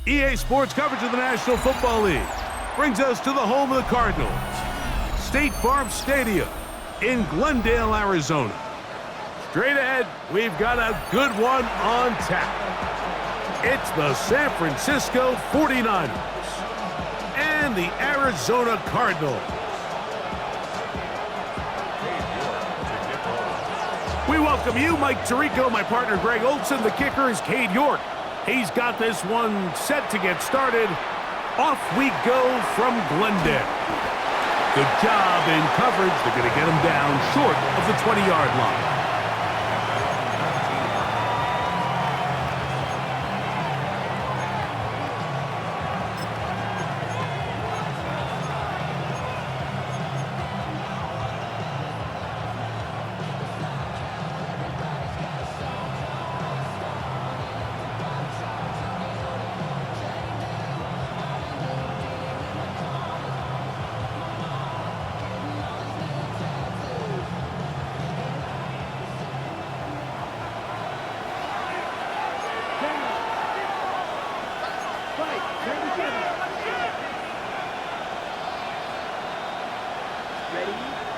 EA Sports coverage of the National Football League brings us to the home of the Cardinals, State Farm Stadium in Glendale, Arizona. Straight ahead, we've got a good one on tap. It's the San Francisco 49ers and the Arizona Cardinals. We welcome you, Mike Tirico, my partner Greg Olson. The kicker is Cade York. He's got this one set to get started. Off we go from Glendale. Good job in coverage. They're going to get him down short of the 20-yard line.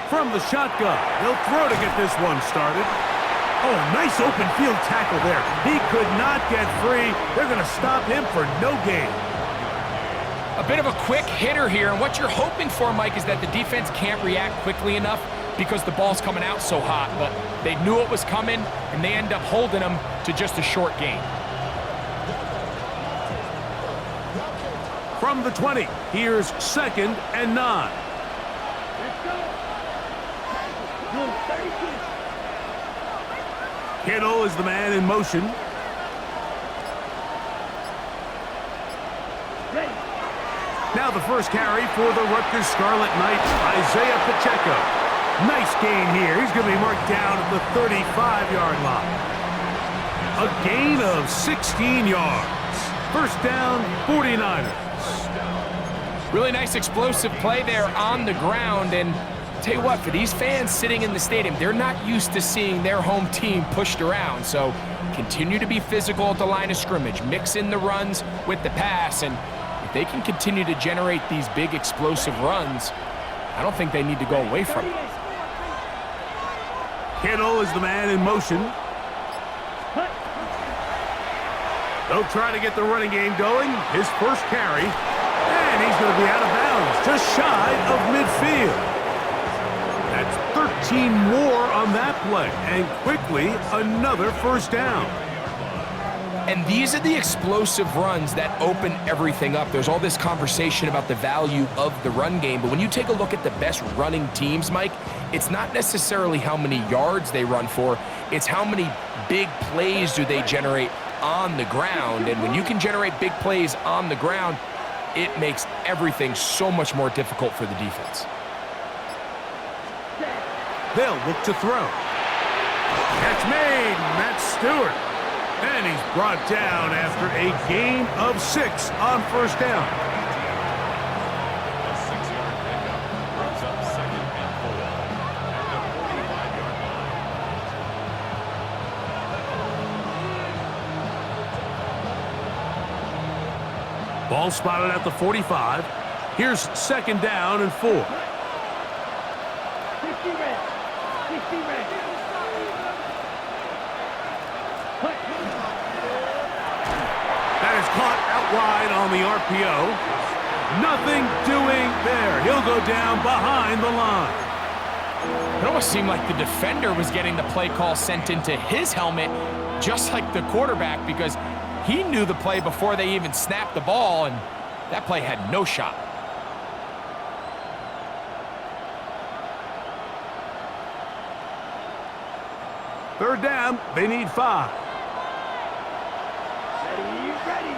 From the shotgun, he'll throw to get this one started. Oh, nice open field tackle there. He could not get free. They're going to stop him for no gain. A bit of a quick hitter here, and what you're hoping for, Mike, is that the defense can't react quickly enough because the ball's coming out so hot. But they knew it was coming, and they end up holding him to just a short gain. From the 20, here's 2nd and 9. Kittle is the man in motion. Now the first carry for the Rutgers Scarlet Knights, Isaiah Pacheco. Nice gain here. He's going to be marked down at the 35-yard line. A gain of 16 yards. First down, 49ers. Really nice explosive play there on the ground, and tell you what, for these fans sitting in the stadium, they're not used to seeing their home team pushed around. So continue to be physical at the line of scrimmage, mix in the runs with the pass, and if they can continue to generate these big explosive runs, I don't think they need to go away from it. Kittle is the man in motion. They'll try to get the running game going. His first carry, and he's going to be out of bounds, just shy of midfield. That's 13 more on that play, and quickly another first down. And these are the explosive runs that open everything up. There's all this conversation about the value of the run game, but when you take a look at the best running teams, Mike, it's not necessarily how many yards they run for, it's how many big plays do they generate on the ground. And when you can generate big plays on the ground, it makes everything so much more difficult for the defense. They'll look to throw. Catch made, Matt Stewart. And he's brought down after a gain of 6 on first down. A 6-yard pickup brings up 2nd and 4 at the 45-yard line. Ball spotted at the 45. Here's 2nd down and 4. That is caught out wide on the RPO. Nothing doing there. He'll go down behind the line. It almost seemed like the defender was getting the play call sent into his helmet, just like the quarterback, because he knew the play before they even snapped the ball, and that play had no shot. Third down, they need 5. Ready.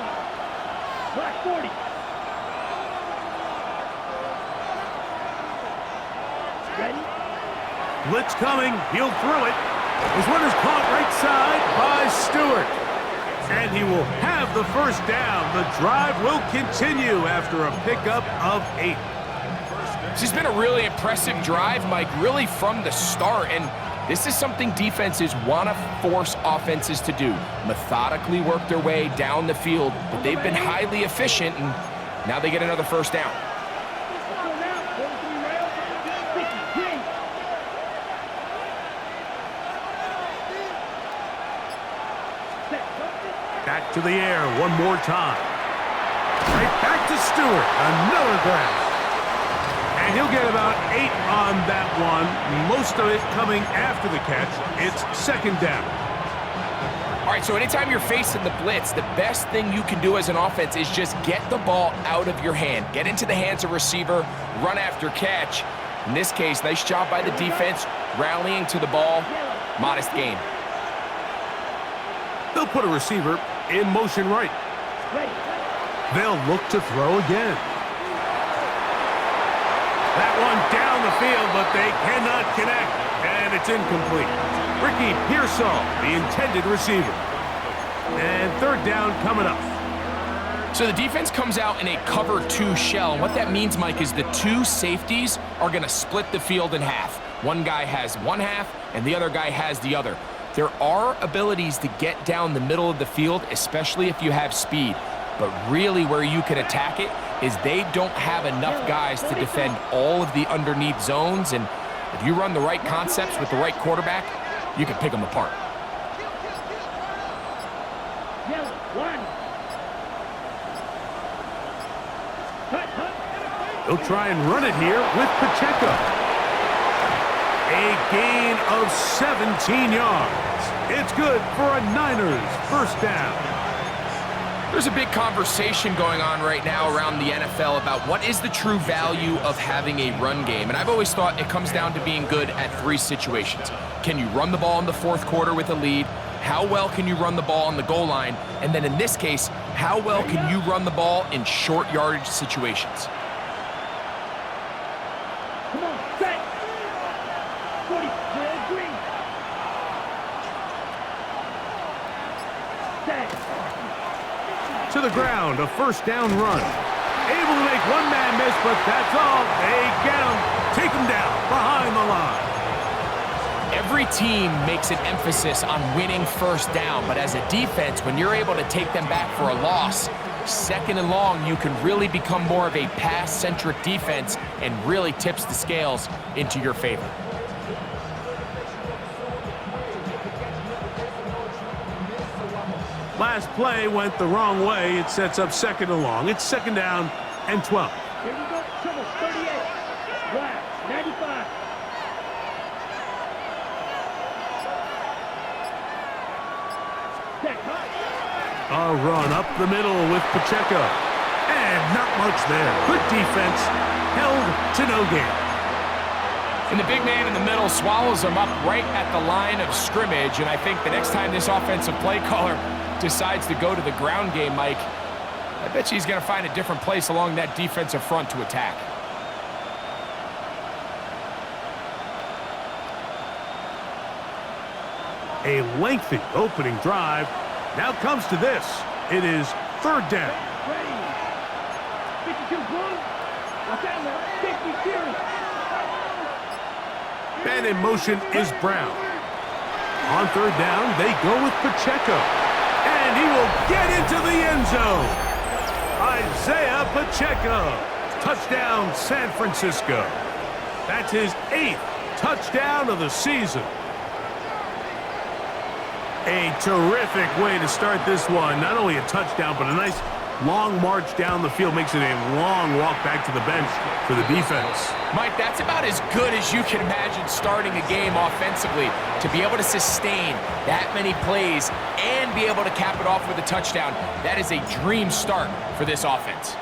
Black 40. Ready. Blitz coming. He'll throw it. This one is caught right side by Stewart. And he will have the first down. The drive will continue after a pickup of 8. This has been a really impressive drive, Mike, really from the start. And This is something defenses want to force offenses to do. Methodically work their way down the field, but they've been highly efficient, and now they get another first down. Back to the air one more time. Right back to Stewart. Another grab. And he'll get about 8 on that one. Most of it coming after the catch. It's second down. All right, so anytime you're facing the blitz, the best thing you can do as an offense is just get the ball out of your hand. Get into the hands of receiver, run after catch. In this case, nice job by the defense, rallying to the ball. Modest gain. They'll put a receiver in motion right. They'll look to throw again. That one down the field, but they cannot connect, and it's incomplete. Ricky Pearsall, the intended receiver. And third down coming up. So the defense comes out in a cover 2 shell, and what that means, Mike, is the 2 safeties are going to split the field in half. One guy has one half, and the other guy has the other. There are abilities to get down the middle of the field, especially if you have speed. But really where you can attack it is they don't have enough guys to defend all of the underneath zones. And if you run the right concepts with the right quarterback, you can pick them apart. They'll try and run it here with Pacheco. A gain of 17 yards. It's good for a Niners first down. There's a big conversation going on right now around the NFL about what is the true value of having a run game. And I've always thought it comes down to being good at 3 situations. Can you run the ball in the 4th quarter with a lead? How well can you run the ball on the goal line? And then in this case, how well can you run the ball in short yardage situations? Come on, set. 40, green. Set. To the ground, a first down run. Able to make one man miss, but that's all. They get him, take him down behind the line. Every team makes an emphasis on winning first down, but as a defense, when you're able to take them back for a loss, second and long, you can really become more of a pass-centric defense and really tips the scales into your favor. Last play went the wrong way. It sets up second and long. It's second down and 12. Here we go. Trouble. 38. Black. 95. Set. A run up the middle with Pacheco. And not much there. Good defense. Held to no gain. And the big man in the middle swallows him up right at the line of scrimmage. And I think the next time this offensive play caller decides to go to the ground game, Mike, I bet you he's going to find a different place along that defensive front to attack. A lengthy opening drive. Now comes to this. It is third down. Ready. 52 blue. Watch out now. 50 series. And in motion is Brown. On third down, they go with Pacheco. And he will get into the end zone. Isaiah Pacheco. Touchdown, San Francisco. That's his 8th touchdown of the season. A terrific way to start this one. Not only a touchdown, but a nice long march down the field. Makes it a long walk back to the bench for the defense. Mike, that's about as good as you can imagine starting a game offensively. To be able to sustain that many plays and be able to cap it off with a touchdown, that is a dream start for this offense.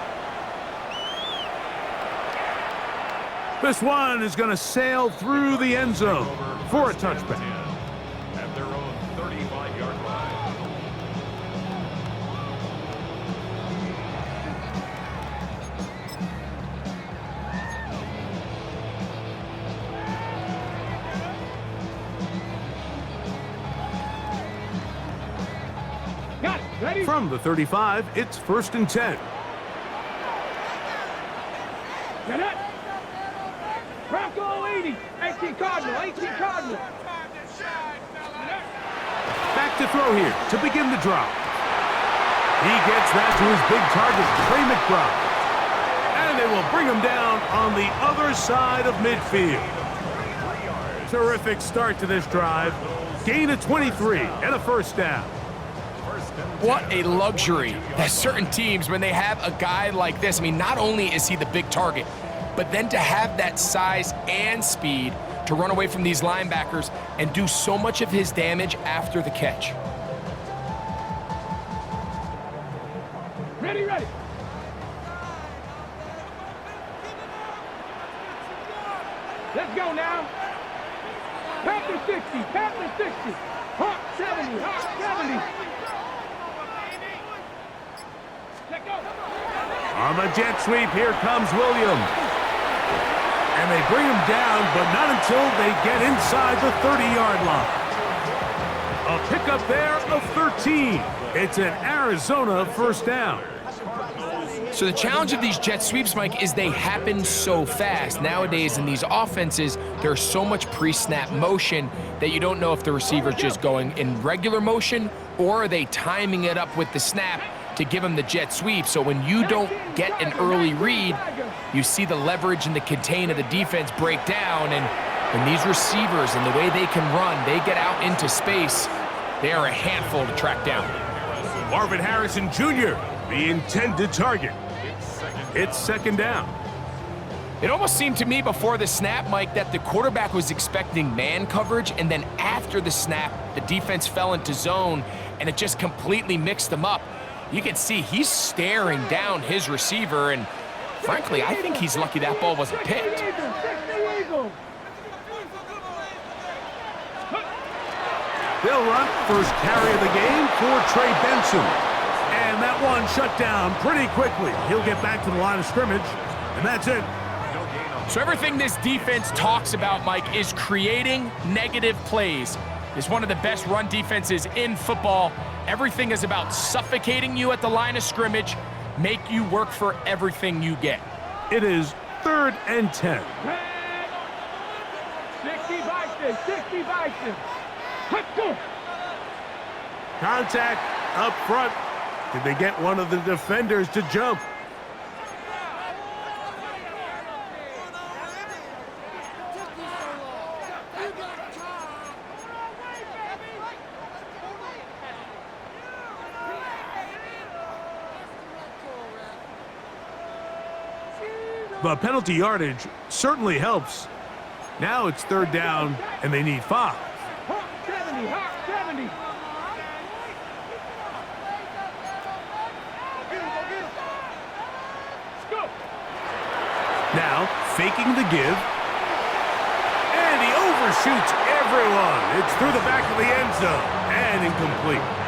This one is going to sail through the end zone for a touchback. At their own 35-yard line. Got it. Ready? From the 35, it's first and 10. Get it. Bronco 80. 18 Cardinal. 18 Cardinal. Back to throw here to begin the drop. He gets that to his big target, Trey McBride. And they will bring him down on the other side of midfield. Terrific start to this drive. Gain of 23 and a first down. What a luxury that certain teams, when they have a guy like this, I mean, not only is he the big target, but then to have that size and speed to run away from these linebackers and do so much of his damage after the catch. Ready, ready. Let's go now. Panther 60, Panther 60. Hawk 70, Hawk 70. Let go. On the jet sweep, here comes Williams. And they bring him down, but not until they get inside the 30-yard line. A pickup there of 13. It's an Arizona first down. So the challenge of these jet sweeps, Mike, is they happen so fast. Nowadays in these offenses, there's so much pre-snap motion that you don't know if the receiver's just going in regular motion or are they timing it up with the snap to give him the jet sweep. So when you don't get an early read, you see the leverage and the contain of the defense break down, and these receivers and the way they can run, they get out into space, they are a handful to track down. Marvin Harrison Jr., the intended target. It's second down. It almost seemed to me before the snap, Mike, that the quarterback was expecting man coverage, and then after the snap, the defense fell into zone, and it just completely mixed them up. You can see he's staring down his receiver, and frankly, I think he's lucky that ball wasn't picked. They'll run first carry of the game for Trey Benson. And that one shut down pretty quickly. He'll get back to the line of scrimmage, and that's it. So everything this defense talks about, Mike, is creating negative plays. It's one of the best run defenses in football. Everything is about suffocating you at the line of scrimmage, make you work for everything you get. It is 3rd and 10. 60 Bison, 60 Bison. Let's go. Contact up front. Did they get one of the defenders to jump? The penalty yardage certainly helps. Now it's 3rd down, and they need 5. Hawk 70, Hawk 70. Now, faking the give. And he overshoots everyone. It's through the back of the end zone and incomplete.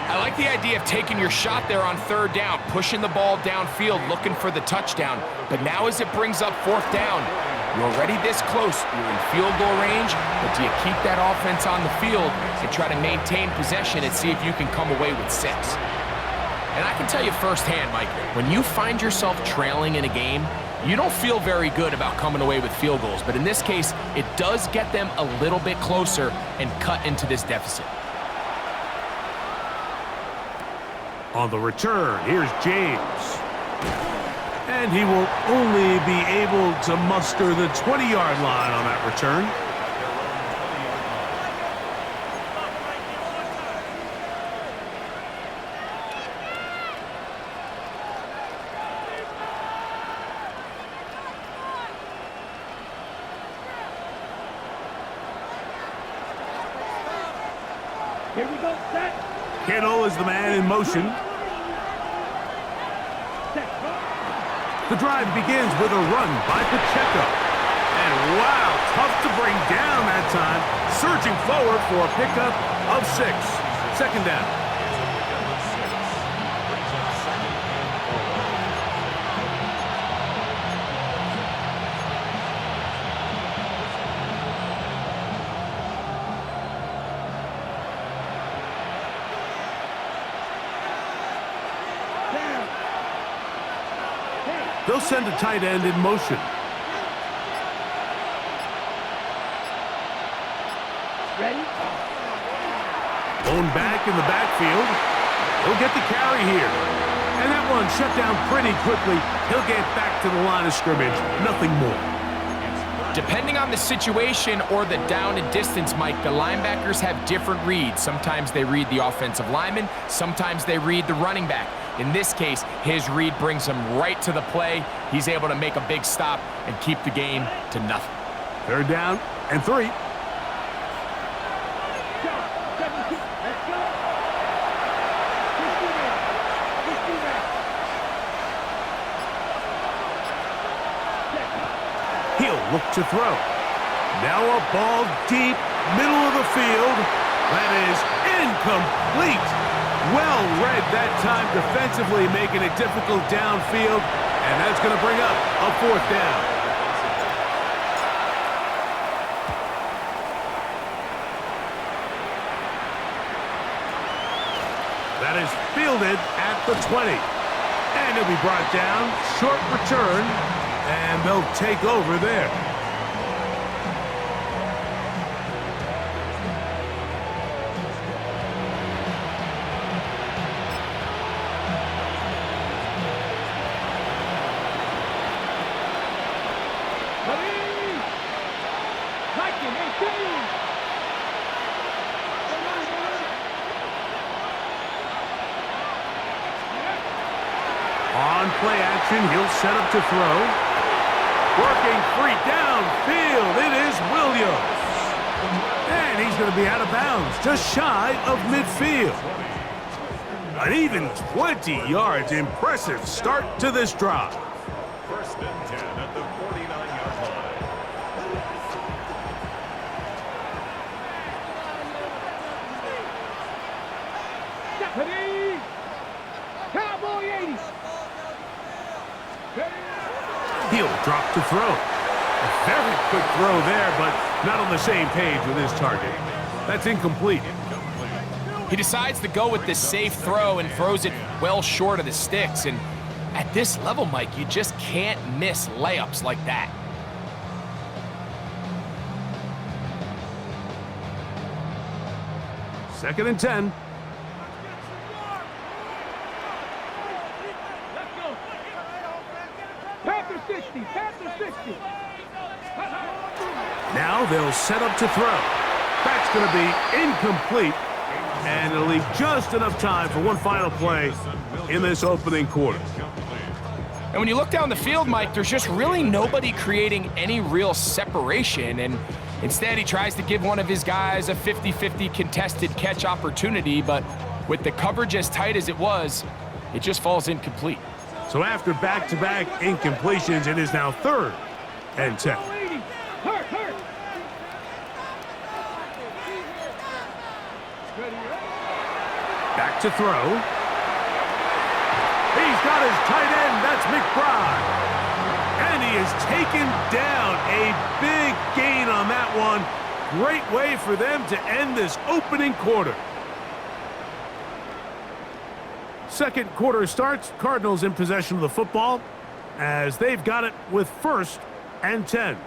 I like the idea of taking your shot there on 3rd down, pushing the ball downfield, looking for the touchdown. But now as it brings up 4th down, you're already this close. You're in field goal range, but do you keep that offense on the field and try to maintain possession and see if you can come away with 6? And I can tell you firsthand, Mike, when you find yourself trailing in a game, you don't feel very good about coming away with field goals. But in this case, it does get them a little bit closer and cut into this deficit. On the return, here's James. And he will only be able to muster the 20-yard line on that return. Here we go, set. Kittle is the man in motion. The drive begins with a run by Pacheco. And wow, tough to bring down that time. Surging forward for a pickup of 6. Second down. They'll send a tight end in motion. Ready? Going back in the backfield. He'll get the carry here. And that one shut down pretty quickly. He'll get back to the line of scrimmage. Nothing more. Depending on the situation or the down and distance, Mike, the linebackers have different reads. Sometimes they read the offensive lineman. Sometimes they read the running back. In this case, his read brings him right to the play. He's able to make a big stop and keep the game to nothing. 3rd down and 3. Let's go. He'll look to throw. Now a ball deep, middle of the field. That is incomplete. Well read that time defensively, making it difficult downfield. And that's going to bring up a 4th down. That is fielded at the 20. And he'll be brought down. Short return. And they'll take over there. On play action, he'll set up to throw. Working free downfield, it is Williams. And he's going to be out of bounds, just shy of midfield. An even 20 yards. Impressive start to this drive. 1st and 10 at the 49-yard line. Ready? Cowboy 80. Ready? He'll drop to throw. A very quick throw there, but not on the same page with his target. That's incomplete. He decides to go with this safe throw and throws it well short of the sticks. And at this level, Mike, you just can't miss layups like that. Second and 10. Panther 60. Panther 60. Now they'll set up to throw. That's going to be incomplete. And it'll leave just enough time for one final play in this opening quarter. And when you look down the field, Mike, there's just really nobody creating any real separation. And instead, he tries to give one of his guys a 50-50 contested catch opportunity. But with the coverage as tight as it was, it just falls incomplete. So after back-to-back incompletions, it is now 3rd and 10. Hurt. Back to throw. He's got his tight end. That's McBride. And he is taken down. A big gain on that one. Great way for them to end this opening quarter. Second quarter starts. Cardinals in possession of the football as they've got it with 1st and 10.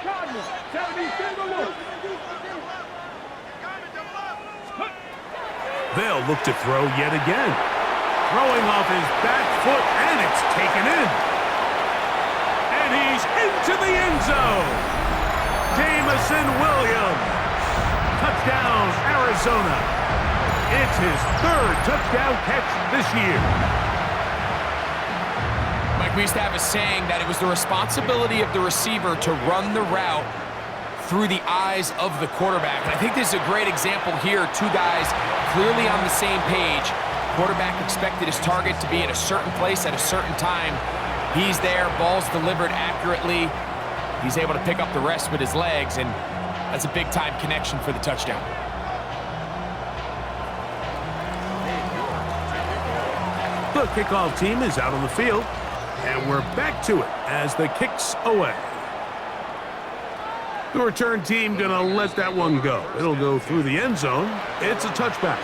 Cardinal. 70 single look. They'll look to throw yet again. Throwing off his back foot, and it's taken in. And he's into the end zone. Jameson Williams. Touchdown, Arizona. It's his 3rd touchdown catch this year. Mike, we used to have a saying that it was the responsibility of the receiver to run the route through the eyes of the quarterback. And I think this is a great example here. Two guys clearly on the same page. Quarterback expected his target to be in a certain place at a certain time. He's there, ball's delivered accurately. He's able to pick up the rest with his legs, and That's a big-time connection for the touchdown. The kickoff team is out on the field, and we're back to it as the kick's away. The return team gonna let that one go. It'll go through the end zone. It's a touchback.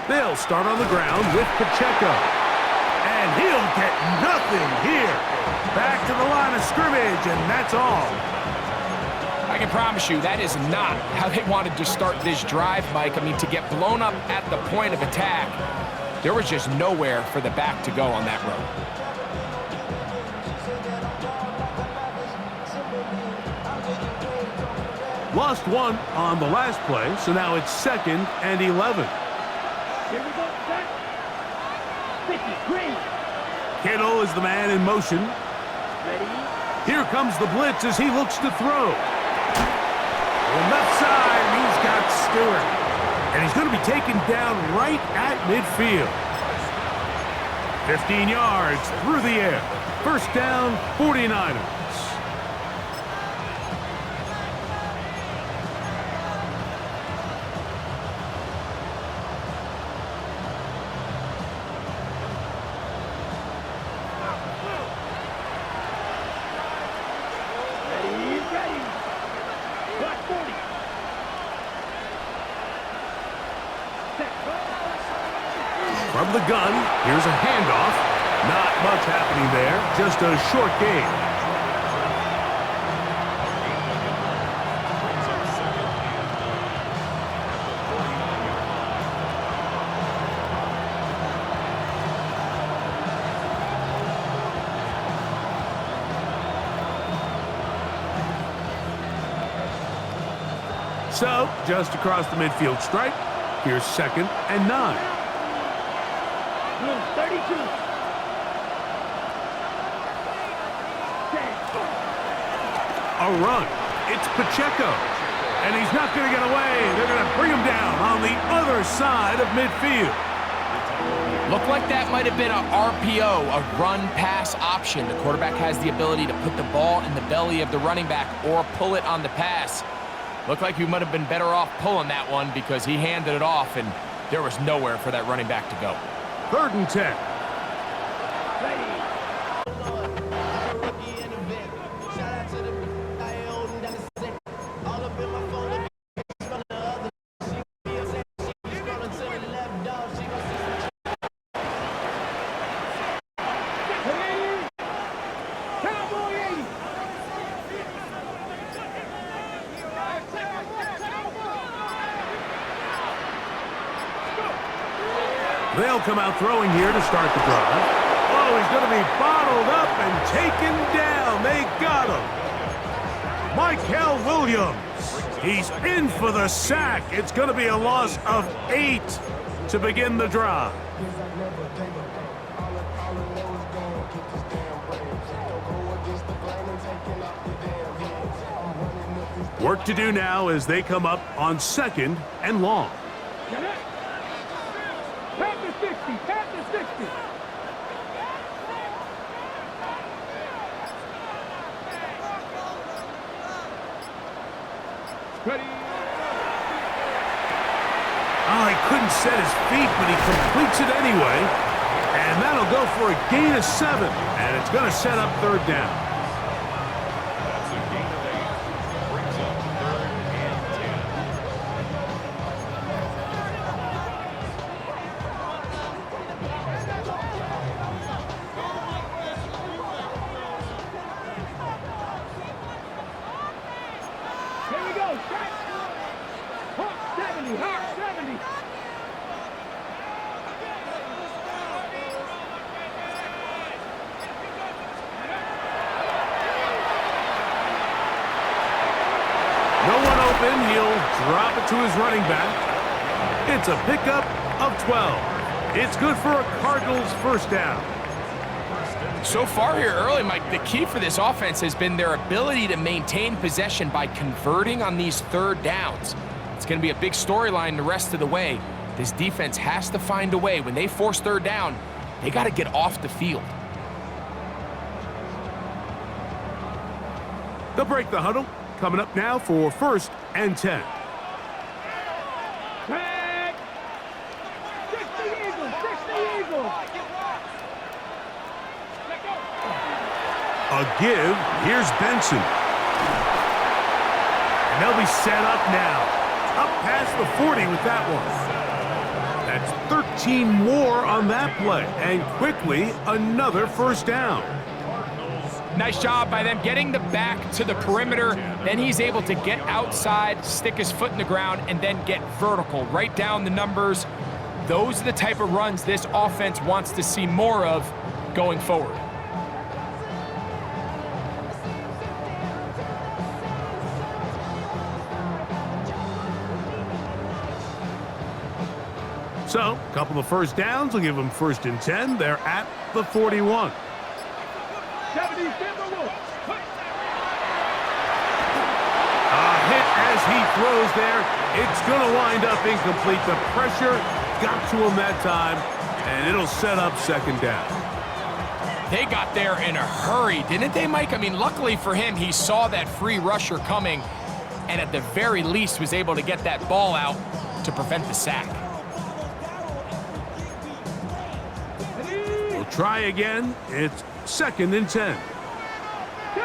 They'll start on the ground with Pacheco. And he'll get nothing here. Back to the line of scrimmage, and that's all. I can promise you that is not how they wanted to start this drive, Mike. I mean, to get blown up at the point of attack, there was just nowhere for the back to go on that road. Lost one on the last play, so now it's 2nd and 11. Here we go, set. 50, green. Kittle is the man in motion. Ready? Here comes the blitz as he looks to throw. On the left side, he's got Stewart. And he's going to be taken down right at midfield. 15 yards through the air. First down, 49ers. From the gun, here's a handoff. Not much happening there, just a short gain. So, just across the midfield stripe, here's 2nd and 9. 32. A run. It's Pacheco. And he's not going to get away. They're going to bring him down on the other side of midfield. Looked like that might have been a RPO, a run-pass option. The quarterback has the ability to put the ball in the belly of the running back or pull it on the pass. Looked like he might have been better off pulling that one because he handed it off, and there was nowhere for that running back to go. 3rd and 10. They'll come out throwing here to start the drive. Oh, he's going to be bottled up and taken down. They got him. Mykel Williams. He's in for the sack. It's going to be a loss of 8 to begin the drive. Work to do now as they come up on 2nd and long. Panther 60, Panther 60. Ready. Oh, he couldn't set his feet, but he completes it anyway. And that'll go for a gain of 7. And it's going to set up 3rd down. That's a gain of 8. Brings up 3rd and 10. Here we go, strike. Hawk 70, Hawk 70. No one open. He'll drop it to his running back. It's a pickup of 12. It's good for a Cardinals first down. So far here early, Mike, the key for this offense has been their ability to maintain possession by converting on these third downs. It's going to be a big storyline the rest of the way. This defense has to find a way. When they force third down, they got to get off the field. They'll break the huddle. Coming up now for 1st and 10. Tag. 60 Eagles, 60 Eagles. Let go. A give. Here's Benson. And they'll be set up now. Up past the 40 with that one. That's 13 more on that play. And quickly, another first down. Nice job by them getting the back to the perimeter. Then he's able to get outside, stick his foot in the ground, and then get vertical. Right down the numbers. Those are the type of runs this offense wants to see more of going forward. So, a couple of first downs will give them 1st and 10. They're at the 41. 70 Timberwolves. A hit as he throws there. It's going to wind up incomplete. The pressure got to him that time, and it'll set up 2nd down. They got there in a hurry, didn't they, Mike? I mean, luckily for him, he saw that free rusher coming, and at the very least was able to get that ball out to prevent the sack. We'll try again. It's 2nd and 10. Go.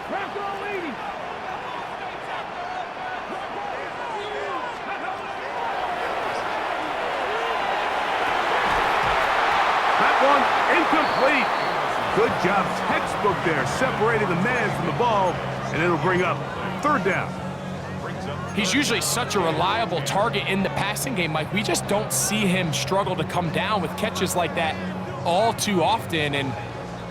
Press on, ladies. That one incomplete. Good job, textbook there, separating the man from the ball, and it'll bring up 3rd down. He's usually such a reliable target in the passing game, Mike. We just don't see him struggle to come down with catches like that all too often. And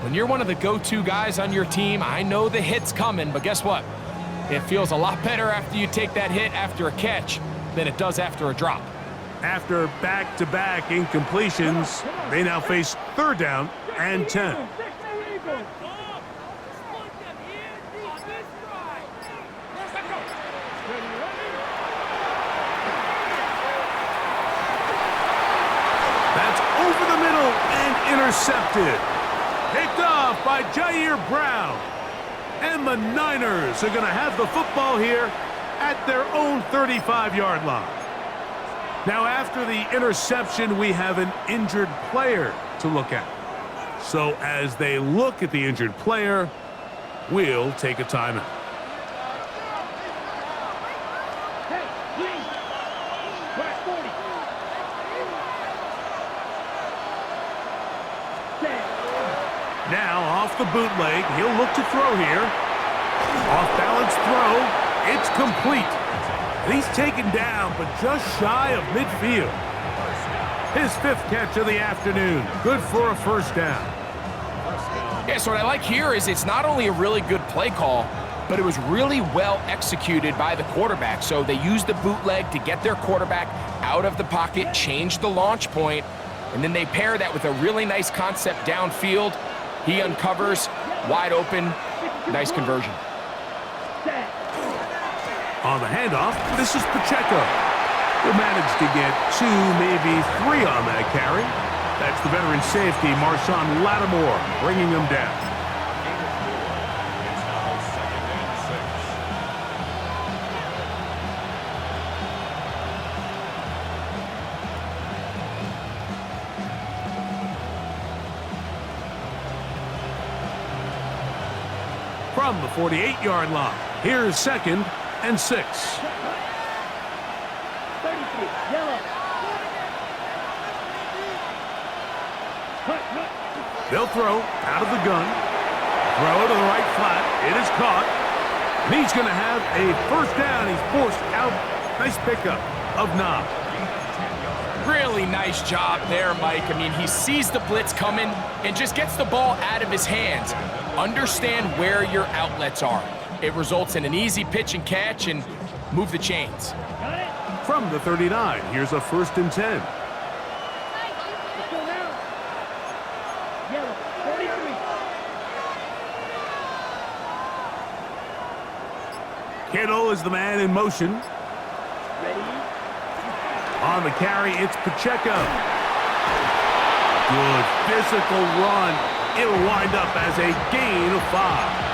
when you're one of the go-to guys on your team, I know the hit's coming, but guess what? It feels a lot better after you take that hit after a catch than it does after a drop. After back-to-back incompletions, they now face 3rd down and 10. 60 Eagles. That's over the middle and intercepted. Picked off by Jair Brown. And the Niners are going to have the football here at their own 35-yard line. Now, after the interception, we have an injured player to look at. So as they look at the injured player, we'll take a timeout. Hey, please. Back 40. Set. Now, off the bootleg, he'll look to throw here. Off-balance throw. It's complete. And he's taken down, but just shy of midfield. His 5th catch of the afternoon. Good for a first down. Yeah, so what I like here is it's not only a really good play call, but it was really well executed by the quarterback. So they used the bootleg to get their quarterback out of the pocket, change the launch point, and then they pair that with a really nice concept downfield. He uncovers, wide open, nice conversion. Set. On the handoff, this is Pacheco. He'll manage to get 2, maybe 3 on that carry. That's the veteran safety, Marshawn Lattimore, bringing him down. It's now 2nd and 6. From the 48-yard line, here's 2nd and 6. 33. Yellow. Cut, cut. They'll throw out of the gun. Throw to the right flat. It is caught. And he's going to have a first down. He's forced out. Nice pickup of Knob. Really nice job there, Mike. I mean, he sees the blitz coming and just gets the ball out of his hands. Understand where your outlets are. It results in an easy pitch and catch and move the chains. From the 39, here's a 1st and 10. Let's go now. Yellow, 43. Kittle is the man in motion. Ready? On the carry, it's Pacheco. Good physical run. It'll wind up as a gain of 5.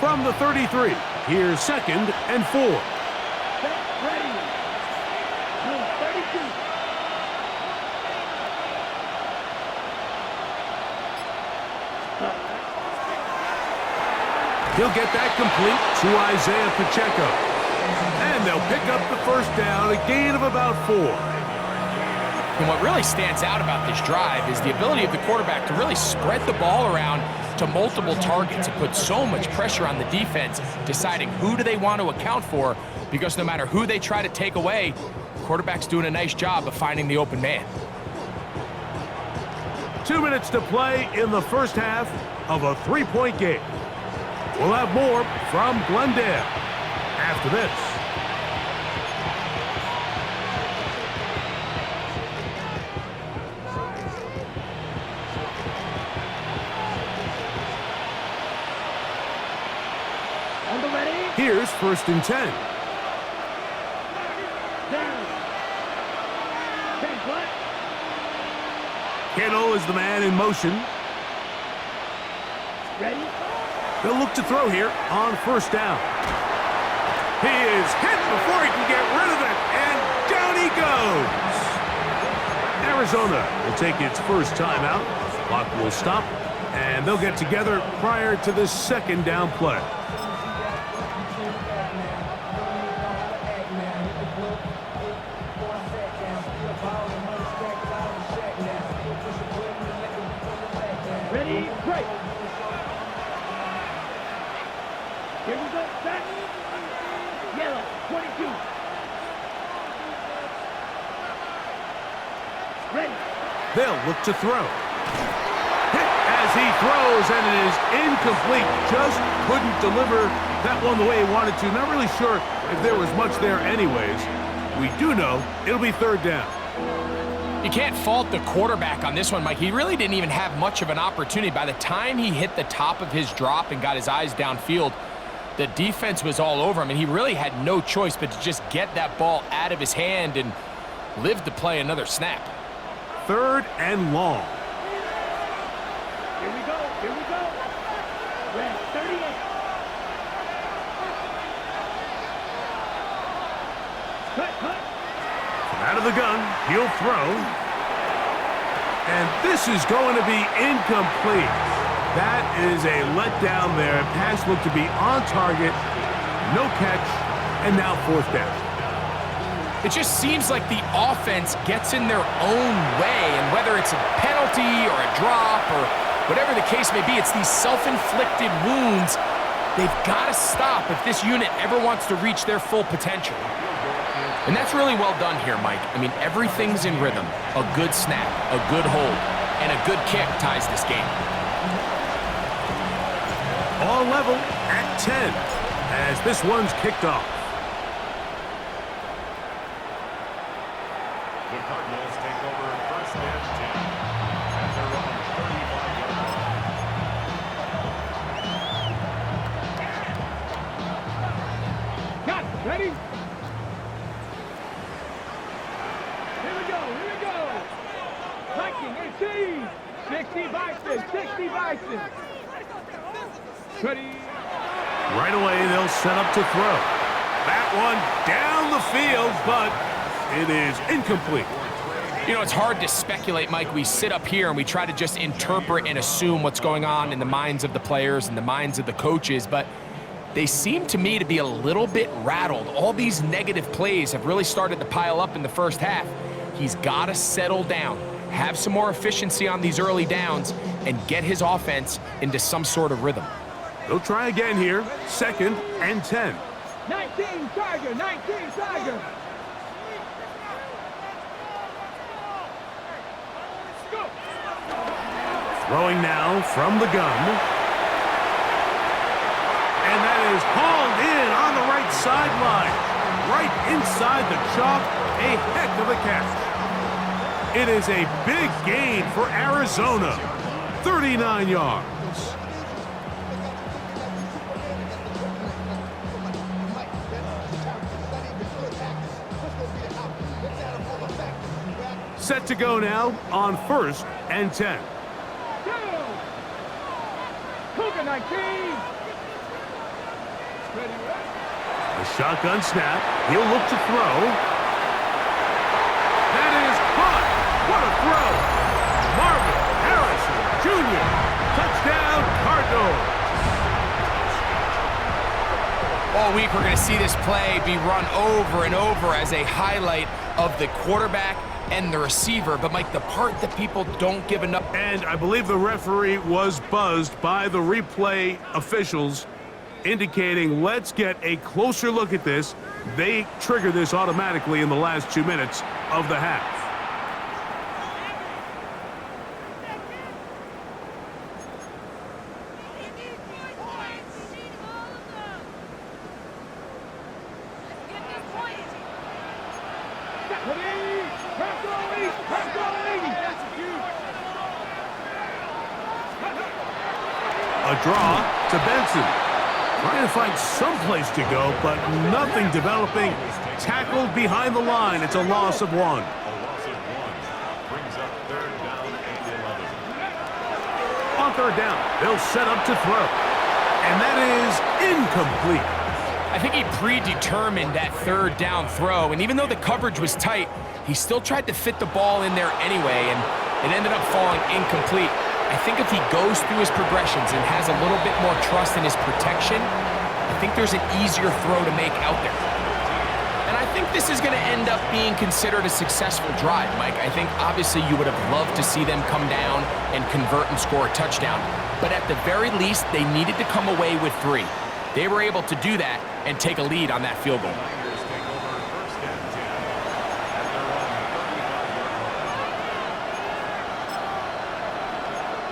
From the 33, here's 2nd and 4. Set, ready. Number 32. He'll get that complete to Isaiah Pacheco. And they'll pick up the 1st down, a gain of about 4. And what really stands out about this drive is the ability of the quarterback to really spread the ball around to multiple targets and put so much pressure on the defense, deciding who do they want to account for, because no matter who they try to take away, the quarterback's doing a nice job of finding the open man. 2 minutes to play in the 1st half of a 3-point game. We'll have more from Glendale after this. On the ready. Here's 1st and 10. Down. 10 flat. Kittle is the man in motion. Ready? They'll look to throw here on 1st down. He is hit before he can get rid of it, and down he goes. Arizona will take its first timeout. Clock will stop, and they'll get together prior to the 2nd down play. Ready? Break. Here we go. Set. Yellow, 22. Ready. They'll look to throw. Hit as he throws, and it is incomplete. Just couldn't deliver that one the way he wanted to. Not really sure if there was much there anyways. We do know it'll be 3rd down. You can't fault the quarterback on this one, Mike. He really didn't even have much of an opportunity. By the time he hit the top of his drop and got his eyes downfield, the defense was all over him, and he really had no choice but to just get that ball out of his hand and live to play another snap. 3rd and long. Here we go. Here we go. Red, 38. Cut. Out of the gun, he'll throw. And this is going to be incomplete. That is a letdown there. Pass looked to be on target, no catch, and now 4th down. It just seems like the offense gets in their own way, and whether it's a penalty or a drop or whatever the case may be, it's these self-inflicted wounds. They've got to stop if this unit ever wants to reach their full potential. And that's really well done here, Mike. I mean, everything's in rhythm. A good snap, a good hold, and a good kick ties this game. All level at 10 as this one's kicked off. The Cardinals take over 1st and 10 at their own 35-yard line. Got it. Ready? Here we go. Viking 18. 60 Bison. Ready? Right away, they'll set up to throw. That one down the field, but it is incomplete. You know, it's hard to speculate, Mike. We sit up here and we try to just interpret and assume what's going on in the minds of the players and the minds of the coaches, but they seem to me to be a little bit rattled. All these negative plays have really started to pile up in the 1st half. He's got to settle down, have some more efficiency on these early downs, and get his offense into some sort of rhythm. They'll try again here. 2nd and 10. 19 Tiger, 19 Tiger. Go. Throwing now from the gun. And that is hauled in on the right sideline. Right inside the chalk. A heck of a catch. It is a big gain for Arizona. 39 yards. Set to go now on 1st and 10. Cougar 19. A shotgun snap. He'll look to throw. That is caught. What a throw. Marvin Harrison Jr. Touchdown, Cardinals. All week we're going to see this play be run over and over as a highlight of the quarterback and the receiver. But, Mike, the part that people don't give enough... And I believe the referee was buzzed by the replay officials, indicating, let's get a closer look at this. They trigger this automatically in the last 2 minutes of the half. A draw to Benson. Trying to find some place to go, but nothing developing. Tackled behind the line. It's a loss of 1. A loss of 1 brings up 3rd down and 11. On 3rd down, they'll set up to throw. And that is incomplete. I think he predetermined that 3rd down throw, and even though the coverage was tight, he still tried to fit the ball in there anyway, and it ended up falling incomplete. I think if he goes through his progressions and has a little bit more trust in his protection, I think there's an easier throw to make out there. And I think this is going to end up being considered a successful drive, Mike. I think obviously you would have loved to see them come down and convert and score a touchdown. But at the very least, they needed to come away with 3. They were able to do that and take a lead on that field goal. Tigers take over 1st and 10 at their own 35-yard line.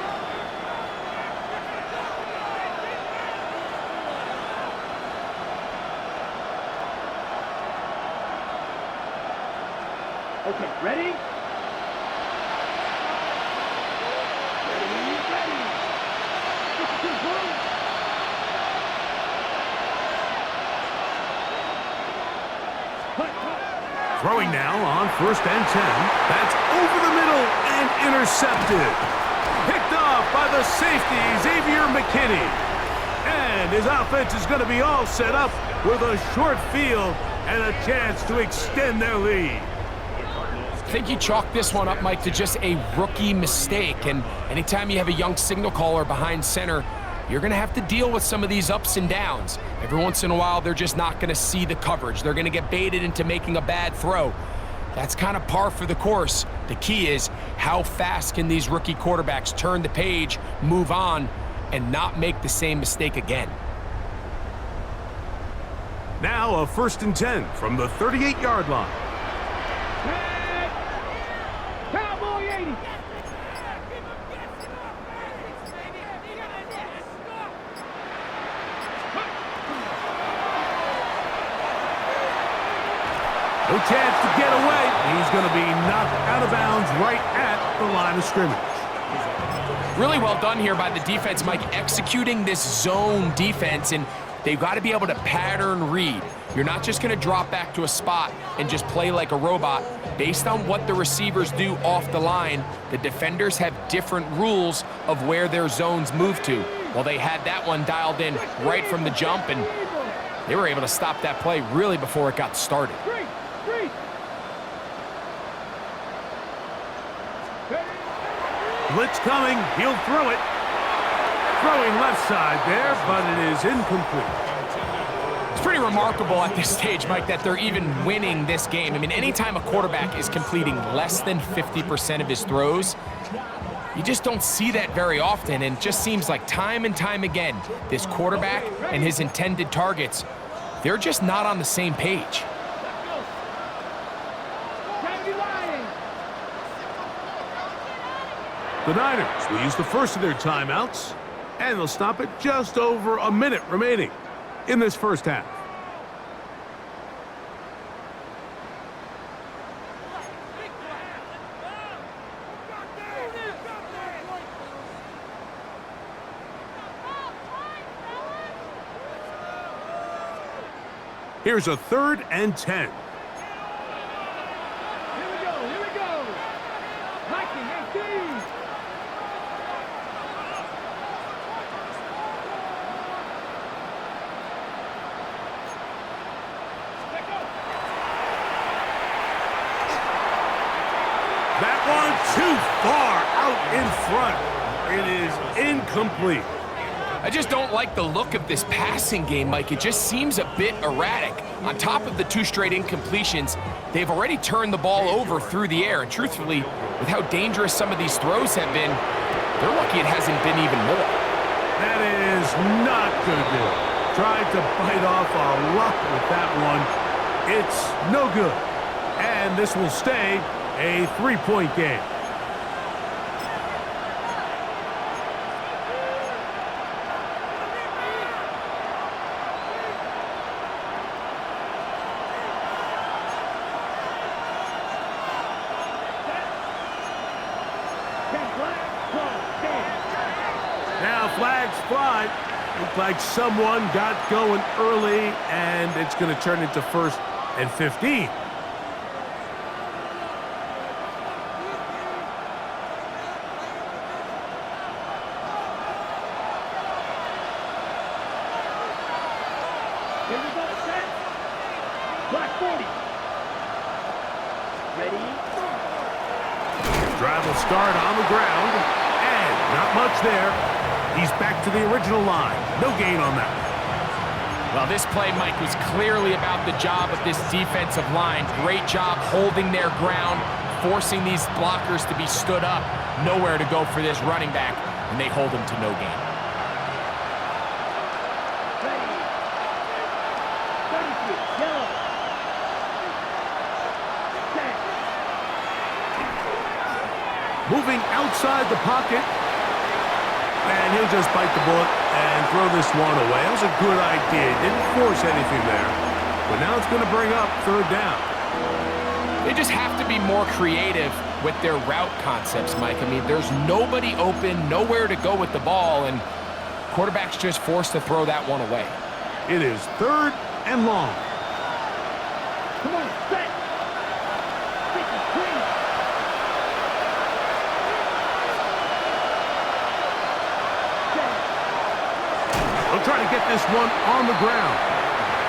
Okay, ready? Ready. Throwing now on 1st and 10. That's over the middle and intercepted. Picked off by the safety, Xavier McKinney. And his offense is going to be all set up with a short field and a chance to extend their lead. I think you chalk this one up, Mike, to just a rookie mistake. And anytime you have a young signal caller behind center, you're going to have to deal with some of these ups and downs. Every once in a while, they're just not going to see the coverage. They're going to get baited into making a bad throw. That's kind of par for the course. The key is how fast can these rookie quarterbacks turn the page, move on, and not make the same mistake again. Now a 1st and 10 from the 38-yard line. Cowboy 80. No chance to get away. He's going to be knocked out of bounds right at the line of scrimmage. Really well done here by the defense, Mike, executing this zone defense, and they've got to be able to pattern read. You're not just going to drop back to a spot and just play like a robot. Based on what the receivers do off the line, the defenders have different rules of where their zones move to. Well, they had that one dialed in right from the jump, and they were able to stop that play really before it got started. Blitz coming. He'll throw it. Throwing left side there, but it is incomplete. It's pretty remarkable at this stage, Mike, that they're even winning this game. I mean, anytime a quarterback is completing less than 50% of his throws, You just don't see that very often, and it just seems like time and time again, this quarterback and his intended targets, they're just not on the same page. The Niners will use the first of their timeouts, and they'll stop it just over a minute remaining in this first half. Here's a 3rd and 10. Here we go. Viking 18. That one too far out in front. It is incomplete. I just don't like the look of this passing game, Mike. It just seems a bit erratic. On top of the 2 straight incompletions, they've already turned the ball over through the air. And truthfully, with how dangerous some of these throws have been, they're lucky it hasn't been even more. That is not good news. Tried to bite off a lot with that one. It's no good. And this will stay a 3-point game. Now flags fly. Looked like someone got going early, and it's going to turn into 1st and 15. Here we go, set. Black 40. Ready? Drive will start on the ground, and not much there. He's back to the original line. No gain on that. Well, this play, Mike, was clearly about the job of this defensive line. Great job holding their ground, forcing these blockers to be stood up. Nowhere to go for this running back, and they hold him to no gain. Ready. 33. Yellow. Set. Moving outside the pocket. And he'll just bite the bullet and throw this one away. That was a good idea. Didn't force anything there. But now it's going to bring up 3rd down. They just have to be more creative with their route concepts, Mike. I mean, there's nobody open, nowhere to go with the ball, and quarterback's just forced to throw that one away. It is 3rd and long. Come on, set. This is clean. He'll try to get this one on the ground.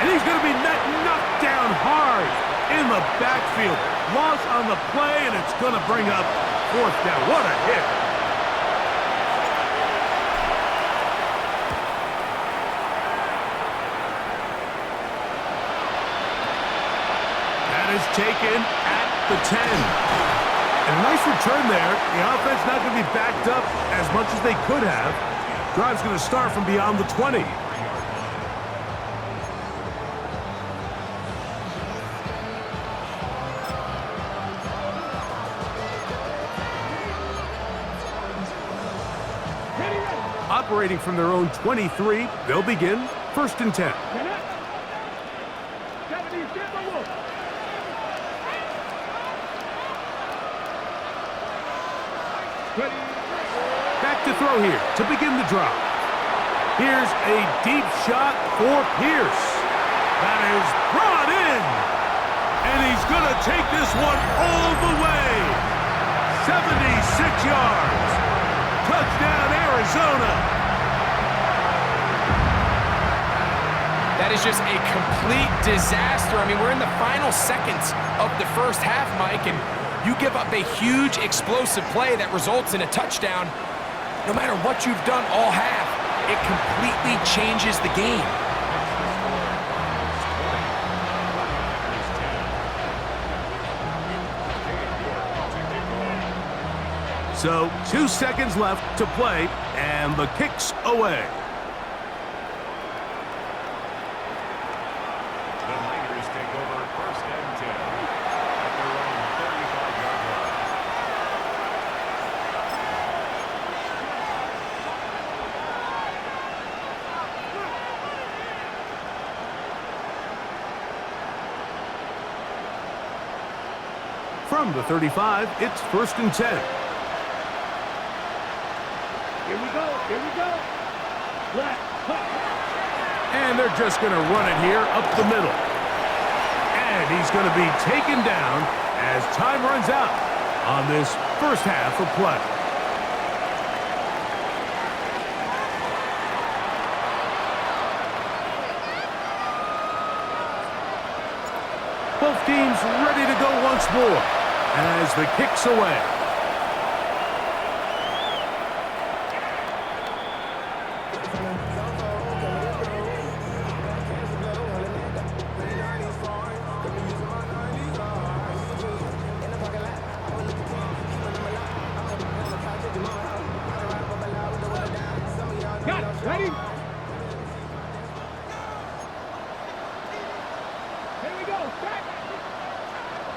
And he's going to be knocked down hard in the backfield. Loss on the play, and it's going to bring up 4th down. What a hit. That is taken at the 10. And a nice return there. The offense not going to be backed up as much as they could have. Drive's going to start from beyond the 20. Operating from their own 23, they'll begin 1st and 10. Back to throw here to begin the drive. Here's a deep shot for Pierce. That is brought in. And he's going to take this one all the way. 76 yards. Touchdown, Arizona. That is just a complete disaster. I mean, we're in the final seconds of the first half, Mike, and you give up a huge explosive play that results in a touchdown. No matter what you've done all half, it completely changes the game. So 2 seconds left to play, and the kick's away. The Niners take over 1st and 10 at their own 35-yard line. From the 35, it's 1st and 10. Here we go. Here we go. Left. And they're just going to run it here up the middle. And he's going to be taken down as time runs out on this first half of play. Both teams ready to go once more as the kick's away. Got it. Ready? Here we go. Set.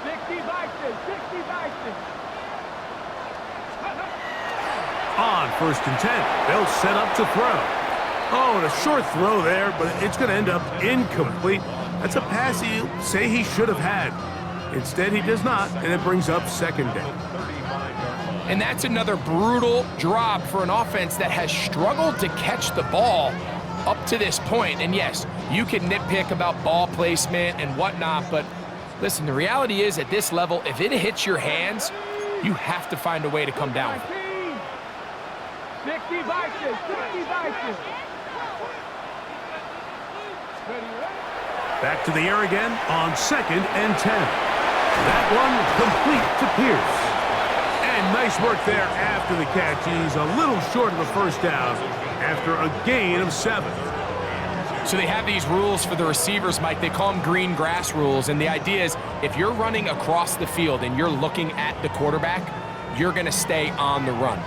60 Bison. 60 Bison. On 1st and 10, they'll set up to throw. Oh, and a short throw there, but it's going to end up incomplete. That's a pass you say he should have had. Instead, he does not, and it brings up 2nd down. And that's another brutal drop for an offense that has struggled to catch the ball up to this point. And yes, you can nitpick about ball placement and whatnot, but listen, the reality is at this level, if it hits your hands, you have to find a way to come down with it. 60 Bison. 60 Bison. Back to the air again on 2nd and 10. That one complete to Pierce. And nice work there after the catch. He's a little short of the first down after a gain of 7. So they have these rules for the receivers, Mike. They call them green grass rules. And the idea is if you're running across the field and you're looking at the quarterback, you're going to stay on the run.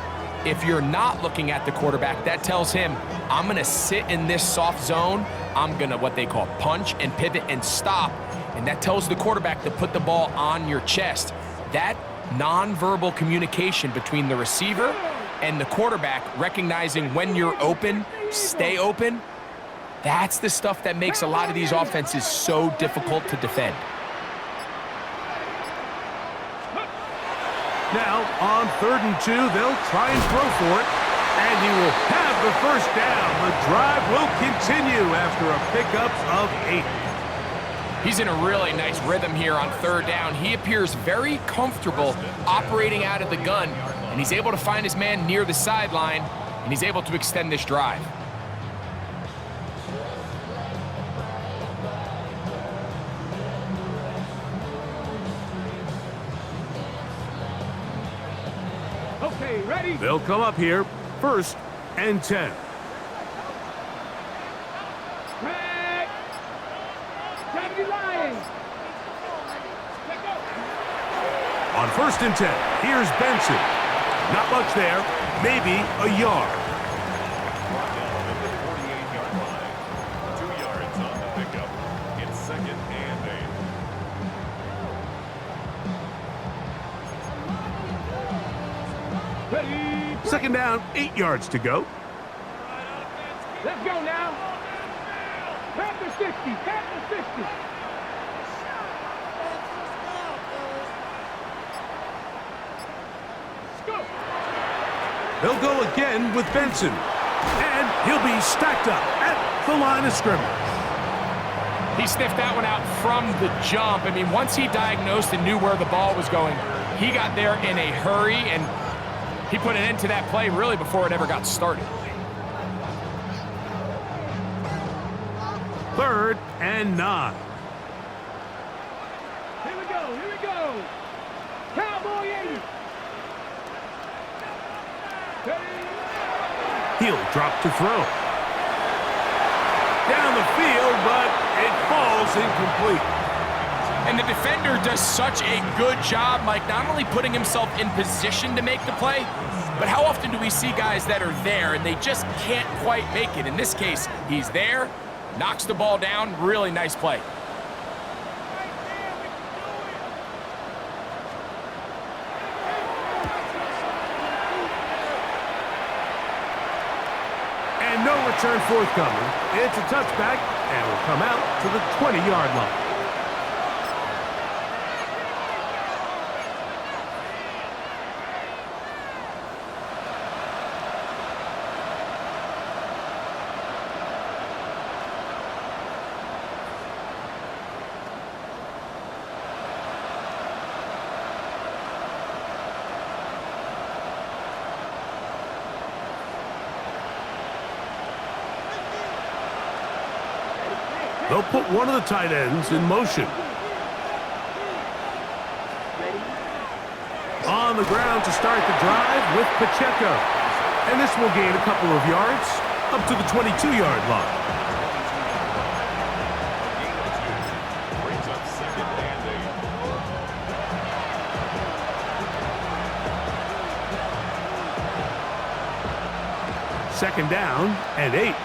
If you're not looking at the quarterback, that tells him, I'm going to sit in this soft zone. I'm going to what they call punch and pivot and stop. And that tells the quarterback to put the ball on your chest. That nonverbal communication between the receiver and the quarterback, recognizing when you're open, stay open, that's the stuff that makes a lot of these offenses so difficult to defend. Now, on 3rd and 2, they'll try and throw for it. And he will have the first down. The drive will continue after a pickup of 8. He's in a really nice rhythm here on 3rd down. He appears very comfortable operating out of the gun, and he's able to find his man near the sideline, and he's able to extend this drive. Okay, ready? They'll come up here, 1st and 10. Red. 70 Lions. Let go. On 1st and 10, here's Benson. Not much there, maybe a yard. Brought down at the 48-yard line. 2 yards on the pickup. It's 2nd and 8. Ready. 2nd down, 8 yards to go. Let's go now. Panther 60. Panther 60. Let's go. They'll go again with Benson. And he'll be stacked up at the line of scrimmage. He sniffed that one out from the jump. I mean, once he diagnosed and knew where the ball was going, he got there in a hurry, and he put an end to that play really before it ever got started. 3rd and 9. Here we go. Here we go. Cowboy 80. Ready. He'll drop to throw. Down the field, but it falls incomplete. And the defender does such a good job, Mike, not only putting himself in position to make the play, but how often do we see guys that are there and they just can't quite make it? In this case, he's there, knocks the ball down, really nice play. And no return forthcoming. It's a touchback, and will come out to the 20-yard line. They'll put one of the tight ends in motion. On the ground to start the drive with Pacheco. And this will gain a couple of yards up to the 22-yard line. Brings up 2nd and 8. Second down and 8.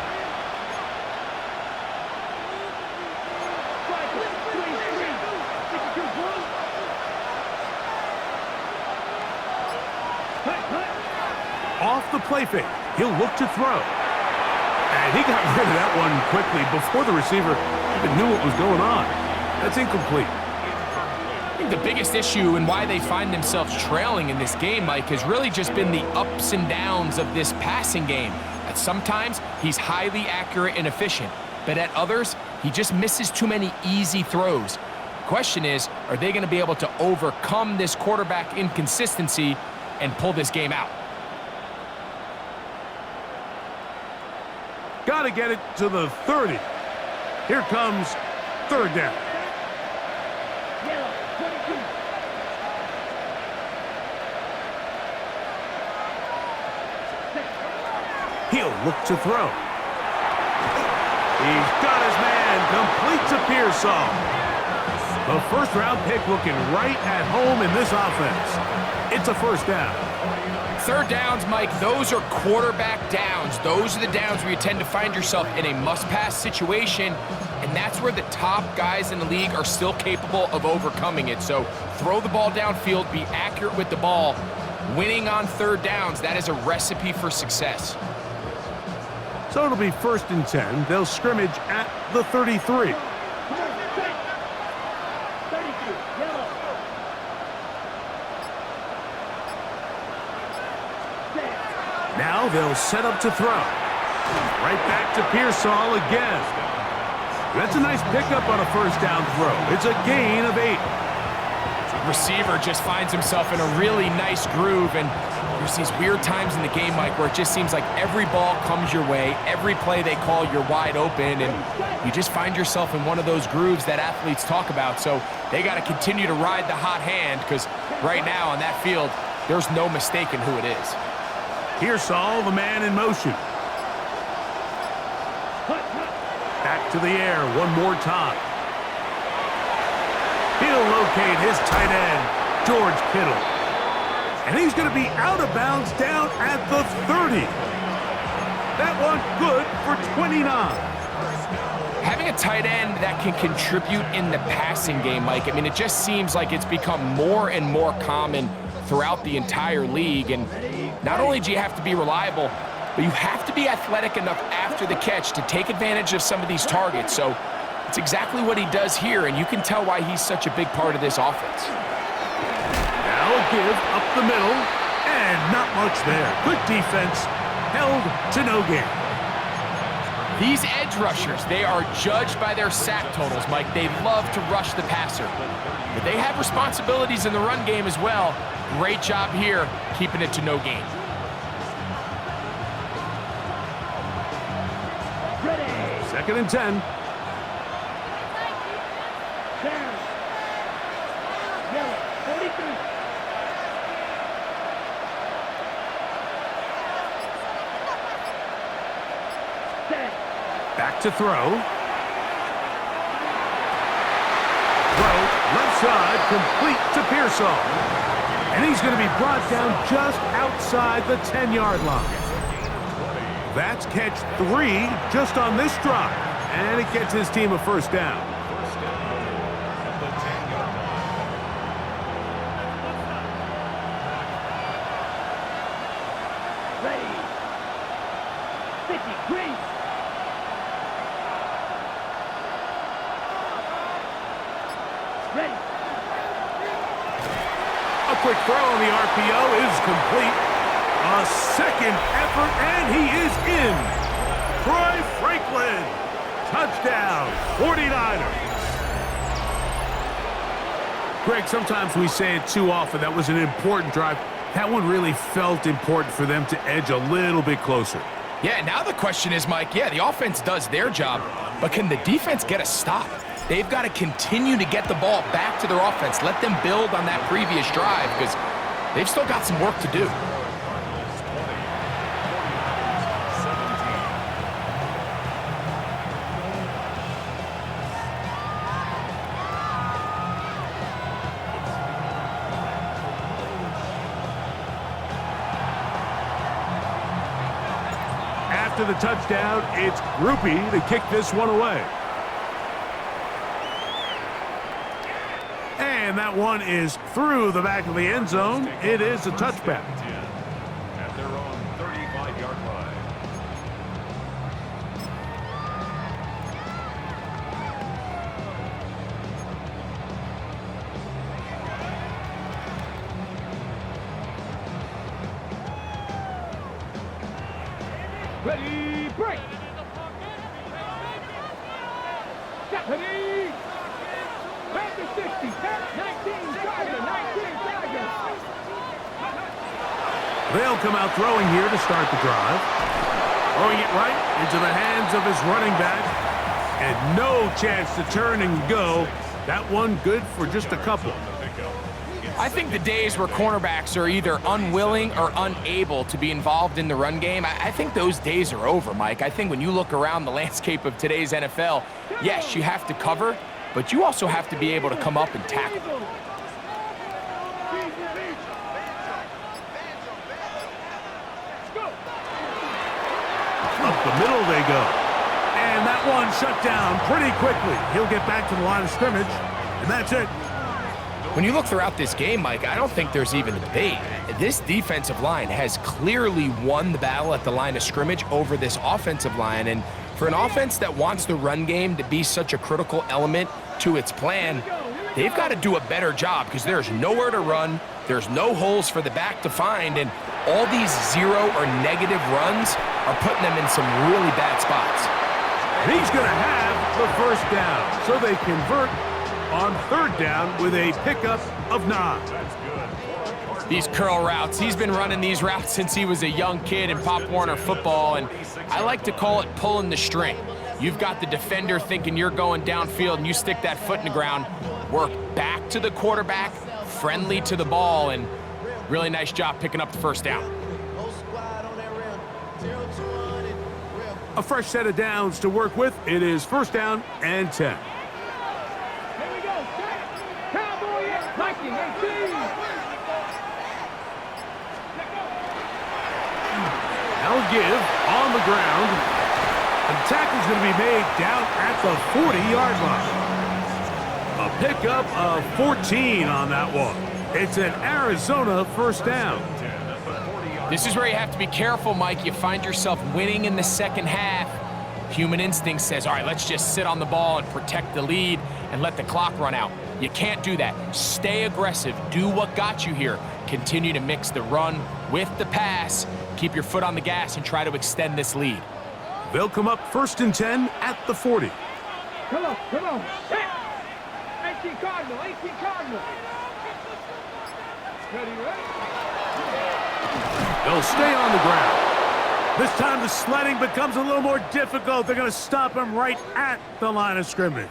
Off the play fake, he'll look to throw. And he got rid of that one quickly before the receiver even knew what was going on. That's incomplete. I think the biggest issue and why they find themselves trailing in this game, Mike, has really just been the ups and downs of this passing game. At sometimes, he's highly accurate and efficient, but at others, he just misses too many easy throws. The question is, are they going to be able to overcome this quarterback inconsistency and pull this game out? Got to get it to the 30. Here comes 3rd down. He'll look to throw. He's got his man, complete to Pearsall. The first-round pick looking right at home in this offense. It's a 1st down. 3rd downs, Mike, those are quarterback downs. Those are the downs where you tend to find yourself in a must-pass situation, and that's where the top guys in the league are still capable of overcoming it. So throw the ball downfield, be accurate with the ball. Winning on 3rd downs, that is a recipe for success. So it'll be 1st and 10. They'll scrimmage at the 33. Now they'll set up to throw. Right back to Pearsall again. That's a nice pickup on a 1st down throw. It's a gain of 8. Receiver just finds himself in a really nice groove, and there's these weird times in the game, Mike, where it just seems like every ball comes your way, every play they call, you're wide open, and you just find yourself in one of those grooves that athletes talk about. So they got to continue to ride the hot hand, because right now on that field, there's no mistaking who it is. Pearsall, the man in motion. Back to the air one more time. He'll locate his tight end, George Kittle. And he's going to be out of bounds down at the 30. That one good for 29. Having a tight end that can contribute in the passing game, Mike, I mean, it just seems like it's become more and more common throughout the entire league. And not only do you have to be reliable, but you have to be athletic enough after the catch to take advantage of some of these targets. So it's exactly what he does here, and you can tell why he's such a big part of this offense. Now a give up the middle, and not much there. Good defense, held to no gain. These edge rushers, they are judged by their sack totals, Mike. They love to rush the passer, but they have responsibilities in the run game as well. Great job here, keeping it to no gain. Second and 10. Back to throw. Throw side, complete to Pearsall. And he's going to be brought down just outside the 10-yard line. That's catch 3 just on this drive. And it gets his team a first down. First and goal at the 10-yard line. Ready. 50, green. Ready. A quick throw on the RPO is complete. A second effort, and he is in. Troy Franklin. Touchdown, 49ers. Greg, sometimes we say it too often. That was an important drive. That one really felt important for them to edge a little bit closer. Yeah, now the question is, Mike, yeah, the offense does their job, but can the defense get a stop? They've got to continue to get the ball back to their offense. Let them build on that previous drive because they've still got some work to do. Cardinals 20, 49ers 17. After the touchdown, it's Grupe to kick this one away. And that one is through the back of the end zone. It is a touchback. At their own 35-yard line. Ready, break. Step, ready. Panther 60, 19, Tiger, 19, Tiger. They'll come out throwing here to start the drive. Throwing it right into the hands of his running back. And no chance to turn and go. That one good for just a couple. I think the days where cornerbacks are either unwilling or unable to be involved in the run game, I think those days are over, Mike. I think when you look around the landscape of today's NFL, yes, you have to cover, but you also have to be able to come up and tackle. Up the middle they go. And that one shut down pretty quickly. He'll get back to the line of scrimmage, and that's it. When you look throughout this game, Mike, I don't think there's even a debate. This defensive line has clearly won the battle at the line of scrimmage over this offensive line. And for an offense that wants the run game to be such a critical element to its plan, they've got to do a better job because there's nowhere to run, there's no holes for the back to find, and all these zero or negative runs are putting them in some really bad spots. And he's going to have the first down, so they convert on third down with a pickup of 9. These curl routes, he's been running these routes since he was a young kid in Pop Warner football, and I like to call it pulling the string. You've got the defender thinking you're going downfield, and you stick that foot in the ground, work back to the quarterback, friendly to the ball, and really nice job picking up the first down. A fresh set of downs to work with. It is first down and 10. Here we go, set. Cowboy, Viking, 18. Now give on the ground. And the tackle's going to be made down at the 40-yard line. A pickup of 14 on that one. It's an Arizona first down. This is where you have to be careful, Mike. You find yourself winning in the second half. Human instinct says, all right, let's just sit on the ball and protect the lead and let the clock run out. You can't do that. Stay aggressive. Do what got you here. Continue to mix the run with the pass. Keep your foot on the gas and try to extend this lead. They'll come up first and 10 at the 40. Come on, come on. Set. 18 Cardinal, 18 Cardinal. Ready, ready? They'll stay on the ground. This time the sledding becomes a little more difficult. They're going to stop him right at the line of scrimmage.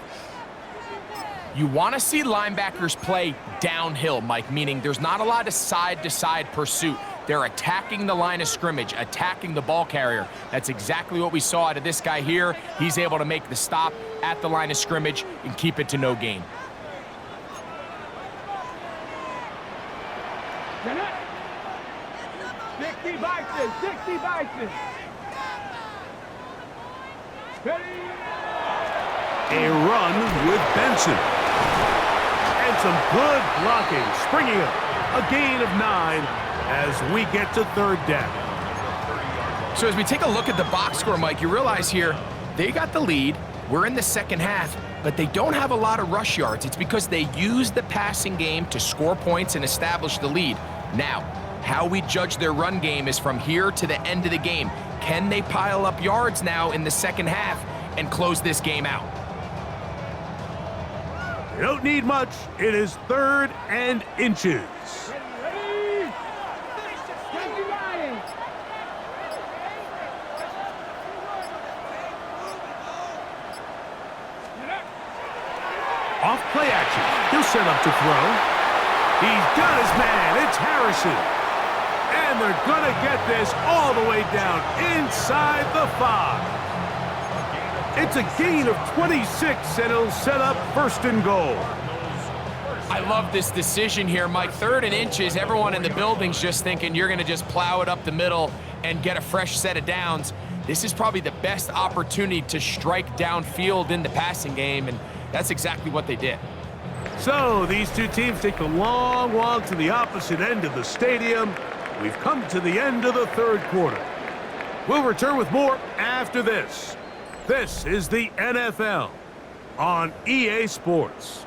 You want to see linebackers play downhill, Mike, meaning there's not a lot of side-to-side pursuit. They're attacking the line of scrimmage, attacking the ball carrier. That's exactly what we saw out of this guy here. He's able to make the stop at the line of scrimmage and keep it to no gain. Get it. 60 Bison, 60 Bison. Ready. A run with Benson. And some good blocking, springing up. A gain of 9 as we get to third down. So as we take a look at the box score, Mike, you realize here, they got the lead. We're in the second half, but they don't have a lot of rush yards. It's because they use the passing game to score points and establish the lead. Now, how we judge their run game is from here to the end of the game. Can they pile up yards now in the second half and close this game out? You don't need much. It is 3rd and inches. Ready. 79. Off play action. He'll set up to throw. He's got his man. It's Harrison. And they're going to get this all the way down inside the 5. It's a gain of 26, and it'll set up 1st and goal. I love this decision here, Mike. 3rd and inches, everyone in the building's just thinking you're going to just plow it up the middle and get a fresh set of downs. This is probably the best opportunity to strike downfield in the passing game, and that's exactly what they did. So these two teams take a long walk to the opposite end of the stadium. We've come to the end of the 3rd quarter. We'll return with more after this. This is the NFL on EA Sports.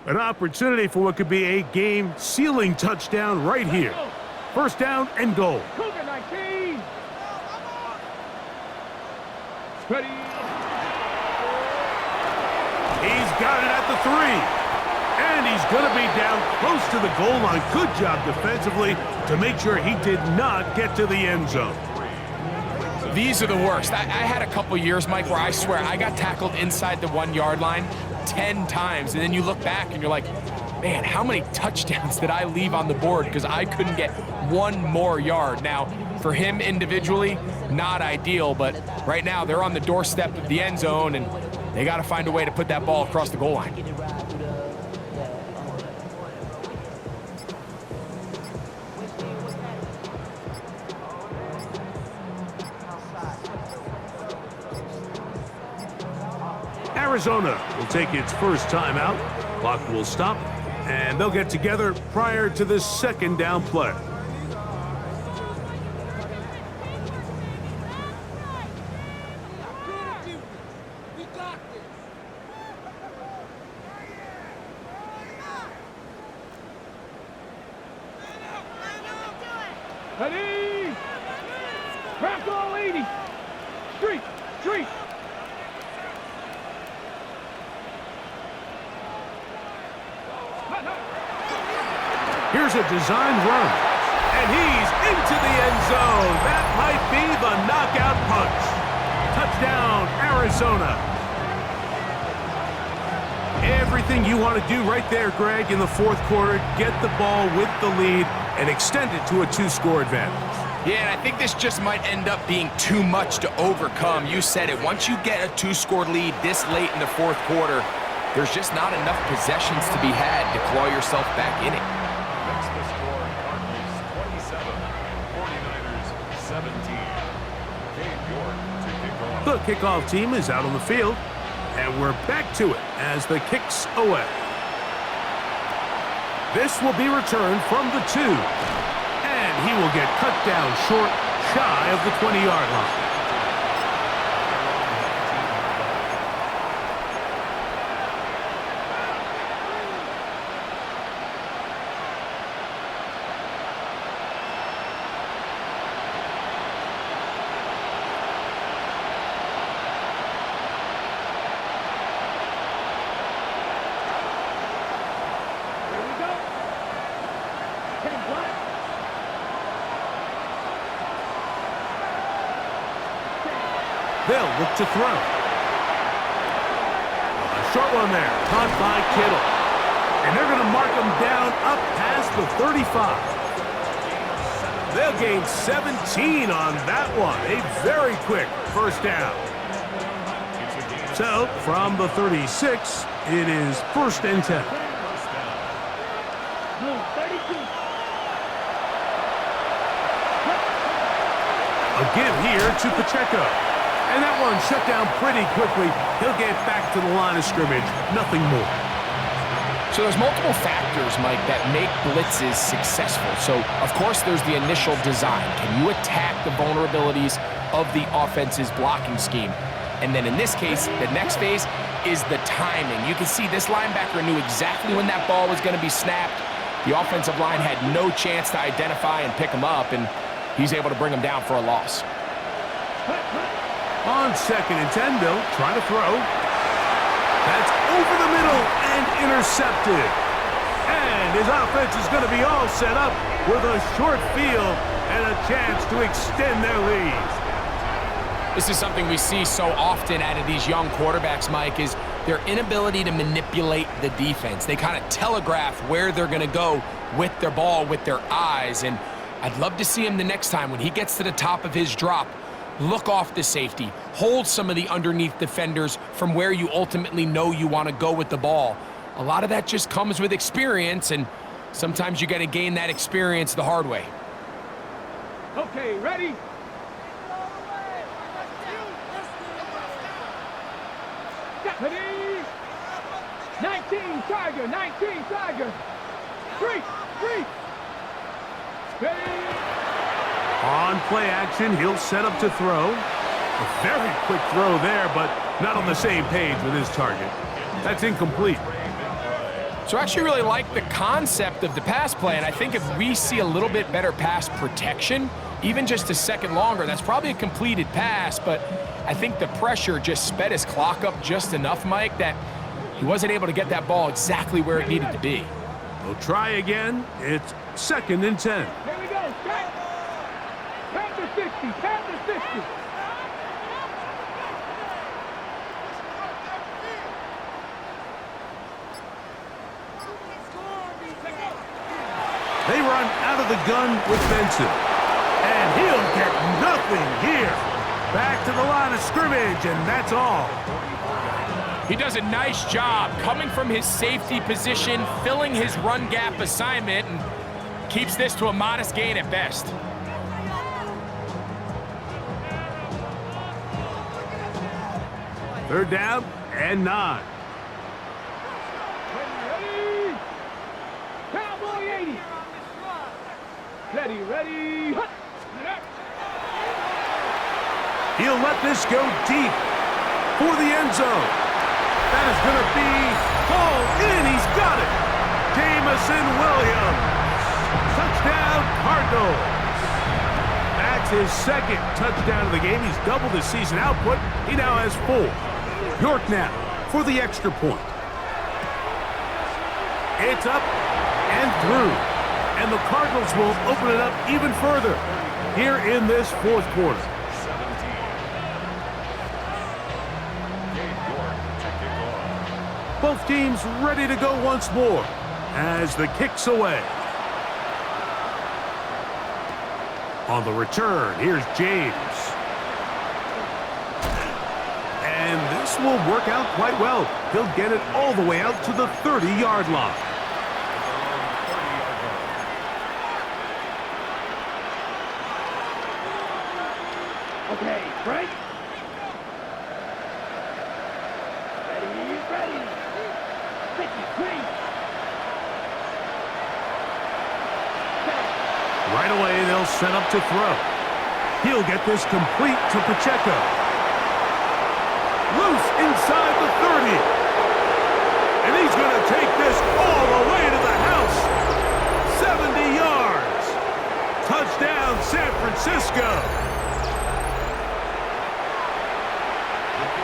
An opportunity for what could be a game-sealing touchdown right here. 1st down and goal. Cougar 19. Ready. He's got it at the 3. And he's going to be down close to the goal line. Good job defensively to make sure he did not get to the end zone. These are the worst. I had a couple years, Mike, where I swear I got tackled inside the 1-yard line 10 times. And then you look back and you're like, man, how many touchdowns did I leave on the board because I couldn't get one more yard? Now, for him individually, not ideal, but right now they're on the doorstep of the end zone, and they got to find a way to put that ball across the goal line. Arizona will take its first timeout. Clock will stop, and they'll get together prior to the 2nd down play. Ready. Crack all 80. Street. Street. Here's a design run, and he's into the end zone. That might be the knockout punch. Touchdown, Arizona. Everything you want to do right there, Greg, in the 4th quarter, get the ball with the lead and extend it to a 2-score advantage. Yeah, and I think this just might end up being too much to overcome. You said it. Once you get a 2-score lead this late in the 4th quarter, there's just not enough possessions to be had to claw yourself back in it. That's the score. Cardinals 27, 49ers 17. Dave York to kick off. The kickoff team is out on the field, and we're back to it as the kick's away. This will be returned from the 2, and he will get cut down short, shy of the 20-yard line. They'll look to throw. A short one there, caught by Kittle. And they're going to mark him down up past the 35. They'll gain 17 on that one. A very quick first down. So, from the 36, it is 1st and 10. A give here to Pacheco. And that one shut down pretty quickly. He'll get back to the line of scrimmage. Nothing more. So there's multiple factors, Mike, that make blitzes successful. So, of course, there's the initial design. Can you attack the vulnerabilities of the offense's blocking scheme? And then in this case, the next phase is the timing. You can see this linebacker knew exactly when that ball was going to be snapped. The offensive line had no chance to identify and pick him up, and he's able to bring him down for a loss. On 2nd and 10, Bill, trying to throw. That's over the middle and intercepted. And his offense is going to be all set up with a short field and a chance to extend their lead. This is something we see so often out of these young quarterbacks, Mike, is their inability to manipulate the defense. They kind of telegraph where they're going to go with their ball, with their eyes. And I'd love to see him the next time when he gets to the top of his drop. Look off the safety. Hold some of the underneath defenders from where you ultimately know you want to go with the ball. A lot of that just comes with experience, and sometimes you got to gain that experience the hard way. Okay, ready? Ready? 19 Tiger, 19 Tiger. 3. Ready? On play action, he'll set up to throw. A very quick throw there, but not on the same page with his target. That's incomplete. So I actually really like the concept of the pass play, and I think if we see a little bit better pass protection, even just a second longer, that's probably a completed pass, but I think the pressure just sped his clock up just enough, Mike, that he wasn't able to get that ball exactly where it needed to be. We'll try again. It's 2nd and 10. Here we go, strike. Panther 60, Panther 60. They run out of the gun with Benson. And he'll get nothing here. Back to the line of scrimmage, and that's all. He does a nice job coming from his safety position, filling his run gap assignment, and keeps this to a modest gain at best. Third down and 9. Ready? Cowboy 80. Ready. Hut. He'll let this go deep for the end zone. That is going to be hauled in. He's got it. Jameson Williams. Touchdown, Cardinals. That's his 2nd touchdown of the game. He's doubled his season output. He now has 4. York now for the extra point. It's up and through. And the Cardinals will open it up even further here in this 4th quarter. Both teams ready to go once more as the kick's away. On the return, here's James. And this will work out quite well. He'll get it all the way out to the 30-yard line. Okay, break. Ready. 53. Right away, they'll set up to throw. He'll get this complete to Pacheco. Loose inside the 30. And he's going to take this all the way to the house. 70 yards. Touchdown, San Francisco.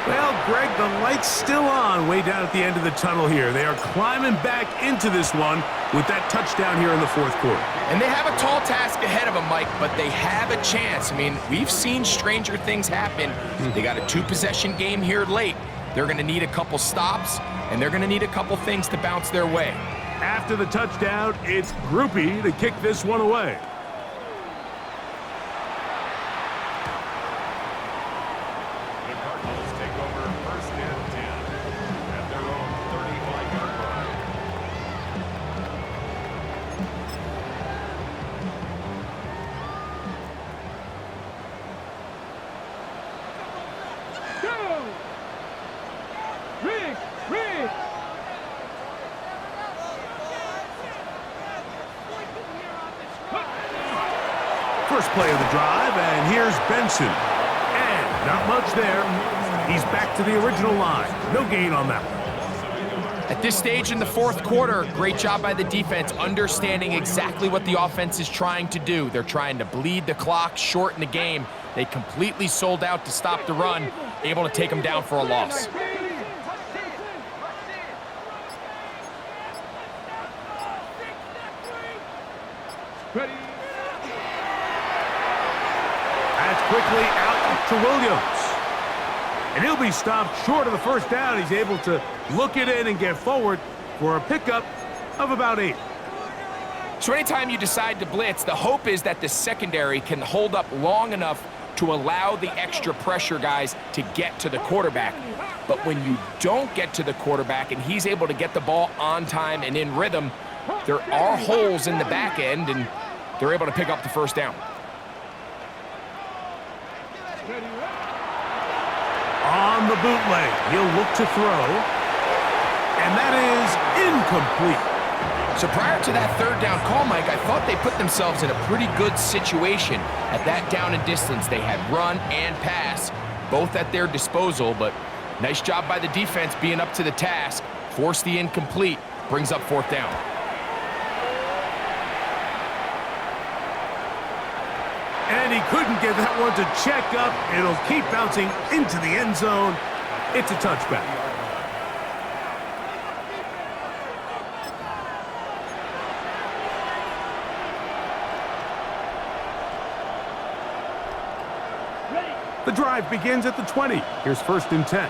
Well, Greg, the light's still on way down at the end of the tunnel here. They are climbing back into this one with that touchdown here in the 4th quarter. And they have a tall task ahead of them, Mike, but they have a chance. I mean, we've seen stranger things happen. They got a 2-possession game here late. They're going to need a couple stops, and they're going to need a couple things to bounce their way. After the touchdown, it's Groupie to kick this one away. first play of the drive, and here's Benson. And not much there. He's back to the original line. No gain on that one. At this stage in the fourth quarter, great job by the defense, understanding exactly what the offense is trying to do. They're trying to bleed the clock, shorten the game. They completely sold out to stop the run, able to take them down for a loss. That's quickly out to Williams. And he'll be stopped short of the first down. He's able to look it in and get forward for a pickup of about 8. So anytime you decide to blitz, the hope is that the secondary can hold up long enough to allow the extra pressure guys to get to the quarterback. But when you don't get to the quarterback and he's able to get the ball on time and in rhythm, there are holes in the back end, and they're able to pick up the first down. On the bootleg, he'll look to throw. And that is incomplete. So prior to that third down call, Mike, I thought they put themselves in a pretty good situation at that down and distance. They had run and pass, both at their disposal, but nice job by the defense being up to the task. Force the incomplete, brings up fourth down. And he couldn't get that one to check up. It'll keep bouncing into the end zone. It's a touchback. The drive begins at the 20. Here's first and 10.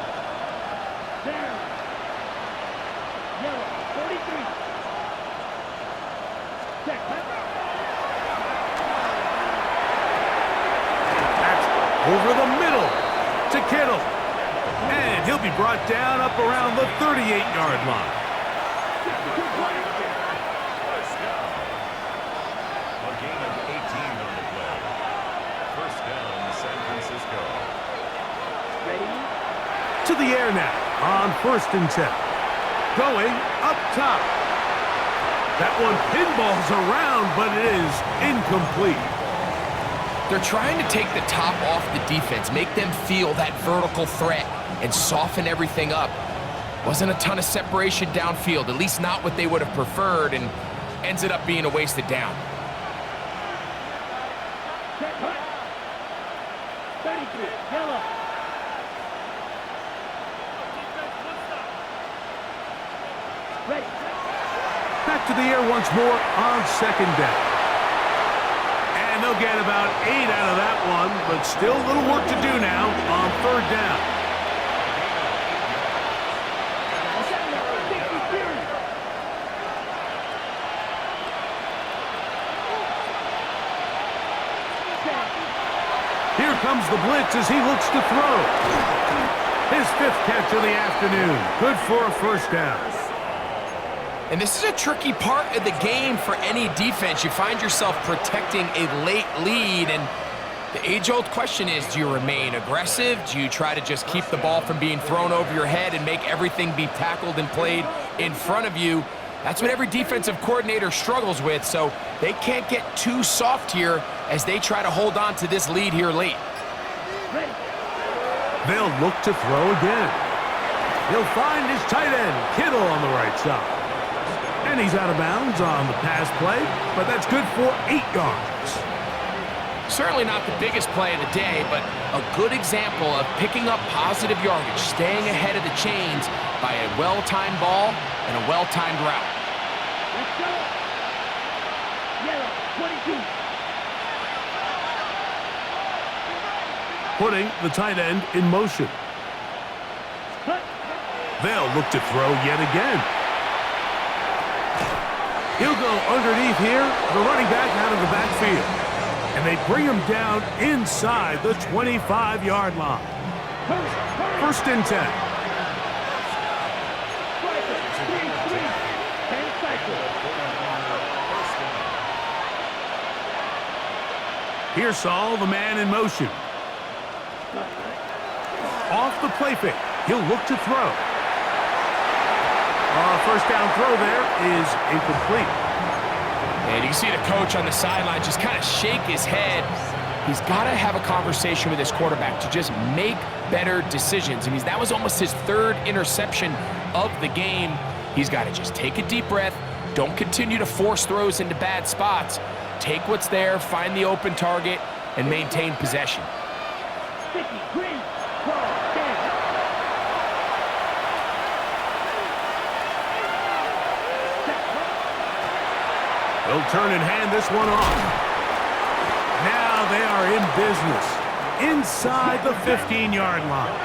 Over the middle to Kittle. And he'll be brought down up around the 38-yard line. A gain of 18 on the play. First down, San Francisco. To the air now on first and 10. Going up top. That one pinballs around, but it is incomplete. They're trying to take the top off the defense, make them feel that vertical threat, and soften everything up. Wasn't a ton of separation downfield, at least not what they would have preferred, and ends it up being a wasted down. Back to the air once more on second down. And they'll get about 8 out of that one, but still a little work to do now on third down. Here comes the blitz as he looks to throw. His 5th catch of the afternoon. Good for a first down. And this is a tricky part of the game for any defense. You find yourself protecting a late lead, and the age-old question is, do you remain aggressive? Do you try to just keep the ball from being thrown over your head and make everything be tackled and played in front of you? That's what every defensive coordinator struggles with, so they can't get too soft here as they try to hold on to this lead here late. They'll look to throw again. He'll find his tight end, Kittle, on the right side. And he's out of bounds on the pass play, but that's good for 8 yards. Certainly not the biggest play of the day, but a good example of picking up positive yardage, staying ahead of the chains by a well-timed ball and a well-timed route. Let's go. Yellow, 22. Putting the tight end in motion. They'll look to throw yet again. He'll go underneath here, the running back out of the backfield. And they bring him down inside the 25-yard line. First and 10. Pearsall, the man in motion. Off the play fake. He'll look to throw. First down throw there is incomplete. And you can see the coach on the sideline just kind of shake his head. He's got to have a conversation with his quarterback to just make better decisions. I mean, that was almost his third interception of the game. He's got to just take a deep breath. Don't continue to force throws into bad spots. Take what's there, find the open target, and maintain possession. They'll turn and hand this one off. Now they are in business inside the 15-yard line.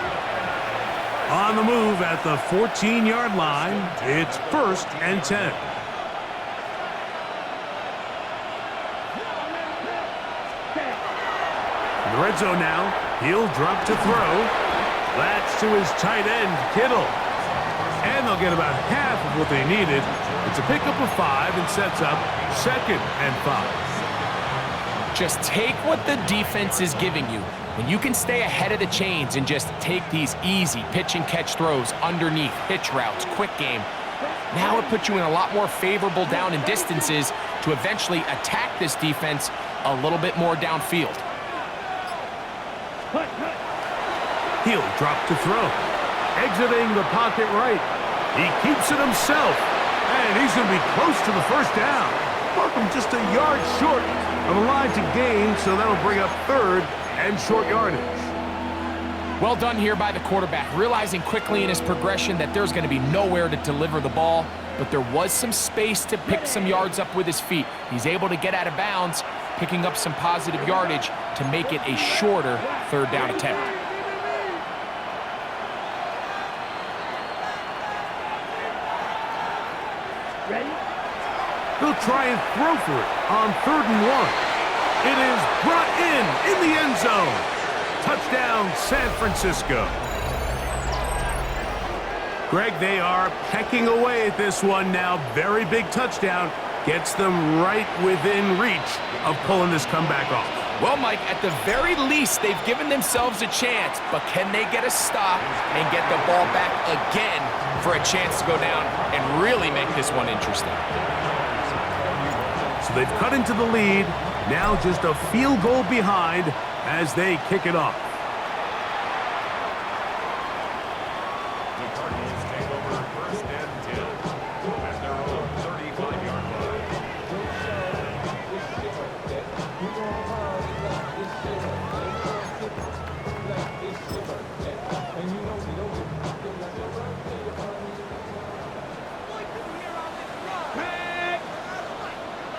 On the move at the 14-yard line, it's 1st and 10. In the red zone now, he'll drop to throw. That's to his tight end, Kittle. And they'll get about half of what they needed. It's a pickup of 5 and sets up 2nd and 5. Just take what the defense is giving you. When you can stay ahead of the chains and just take these easy pitch and catch throws underneath, hitch routes, quick game, now it puts you in a lot more favorable down and distances to eventually attack this defense a little bit more downfield. He'll drop to throw. Exiting the pocket right. He keeps it himself. And he's going to be close to the first down. Markham just a yard short of a line to gain, so that'll bring up 3rd and short yardage. Well done here by the quarterback, realizing quickly in his progression that there's going to be nowhere to deliver the ball, but there was some space to pick some yards up with his feet. He's able to get out of bounds, picking up some positive yardage to make it a shorter 3rd down attempt. They'll try and throw for it on 3rd and 1. It is brought in the end zone. Touchdown, San Francisco. Greg, they are pecking away at this one now. Very big touchdown. Gets them right within reach of pulling this comeback off. Well, Mike, at the very least, they've given themselves a chance, but can they get a stop and get the ball back again for a chance to go down and really make this one interesting? So they've cut into the lead. Now just a field goal behind as they kick it off. The Cardinals take over 1st and 10 at their own 35-yard line.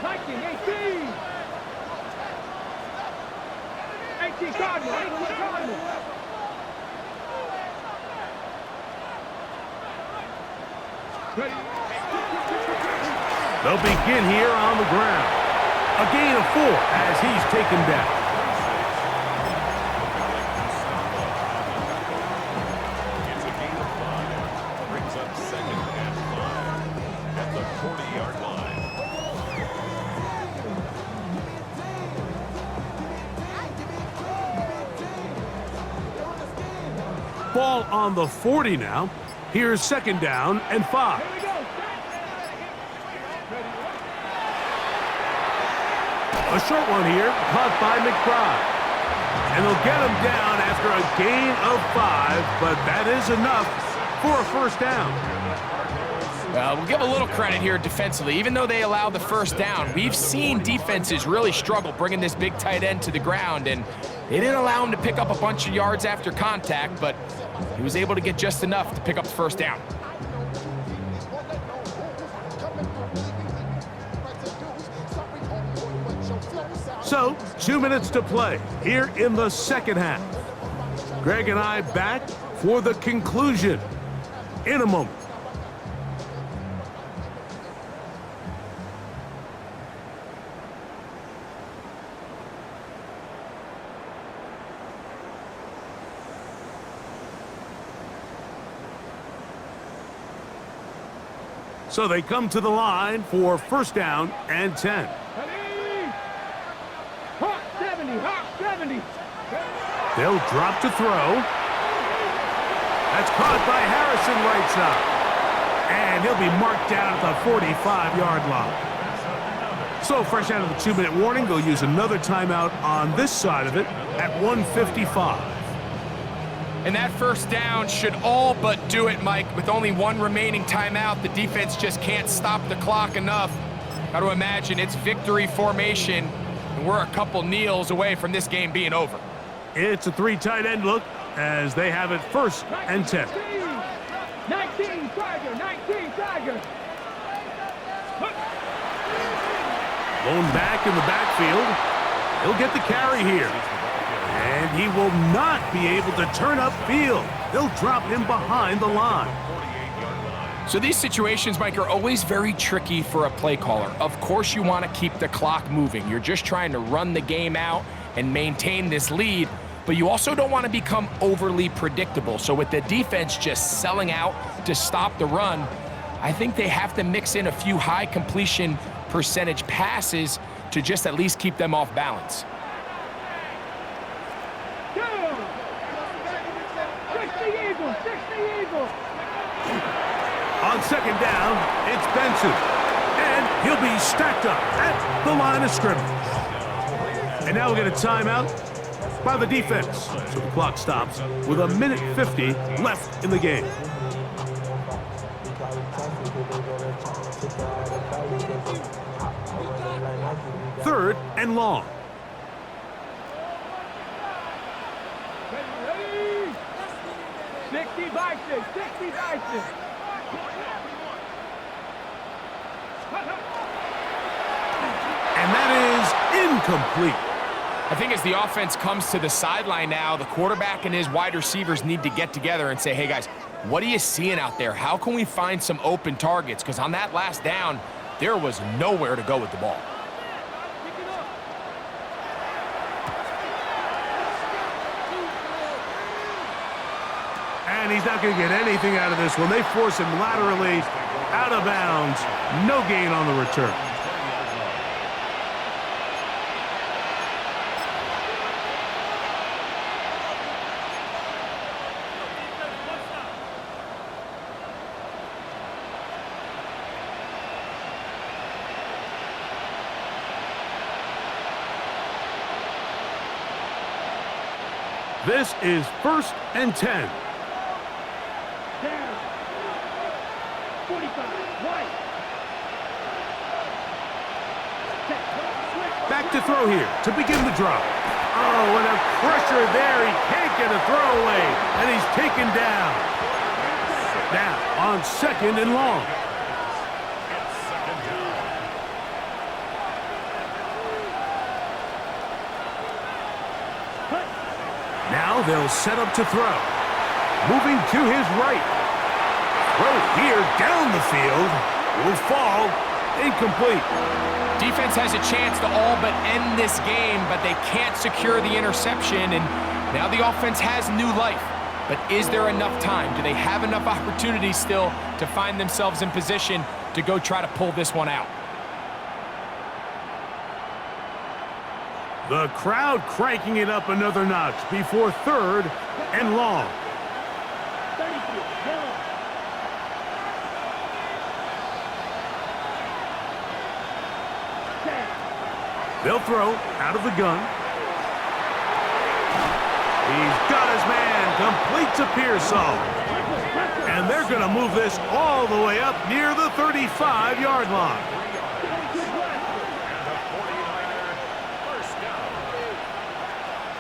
Viking, 18! 18 Cardinal, 18 Cardinal! They'll begin here on the ground. A gain of 4 as he's taken down. It's a gain of 5. Brings up 2nd and 5 at the 40-yard line. Ball on the 40 now. Here's 2nd down and 5. A short one here, caught by McBride. And they'll get him down after a gain of 5, but that is enough for a 1st down. We'll give a little credit here defensively. Even though they allowed the 1st down, we've seen defenses really struggle bringing this big tight end to the ground, and they didn't allow him to pick up a bunch of yards after contact, but he was able to get just enough to pick up the 1st down. So, 2 minutes to play here in the 2nd half. Greg and I back for the conclusion in a moment. So they come to the line for 1st down and 10. Hawk 70, Hawk 70. They'll drop to throw. That's caught by Harrison right side. And he'll be marked down at the 45-yard line. So fresh out of the 2-minute warning, they'll use another timeout on this side of it at 1:55. And that first down should all but do it, Mike. With only one remaining timeout, the defense just can't stop the clock enough. Got to imagine it's victory formation, and we're a couple kneels away from this game being over. It's a 3 tight end look as they have it 1st and 10. 19 Tiger, 19 Tiger. Blown back in the backfield. He'll get the carry here. And he will not be able to turn upfield. They'll drop him behind the line. So these situations, Mike, are always very tricky for a play caller. Of course you want to keep the clock moving. You're just trying to run the game out and maintain this lead, but you also don't want to become overly predictable. So with the defense just selling out to stop the run, I think they have to mix in a few high completion percentage passes to just at least keep them off balance. 60 Eagles, 60 Eagles. On 2nd down, it's Benson. And he'll be stacked up at the line of scrimmage. And now we'll get a timeout by the defense. So the clock stops with 1:50 left in the game. Third and long. Ready? 60 Bison, 60 Bison. And that is incomplete. I think as the offense comes to the sideline now, the quarterback and his wide receivers need to get together and say, hey guys, what are you seeing out there? How can we find some open targets? Because on that last down, there was nowhere to go with the ball. And he's not going to get anything out of this one. They force him laterally out of bounds. No gain on the return. This is 1st and 10. 45, right. Back to throw here to begin the drop. Oh, and a pressure there. He can't get a throw away, and he's taken down. Now on 2nd and long. Now they'll set up to throw. Moving to his right. Throw here down the field. Will fall. Incomplete. Defense has a chance to all but end this game, but they can't secure the interception, and now the offense has new life. But is there enough time? Do they have enough opportunity still to find themselves in position to go try to pull this one out? The crowd cranking it up another notch before 3rd and long. 32, yellow. They'll throw out of the gun. He's got his man, complete to Pearsall. And they're going to move this all the way up near the 35-yard line.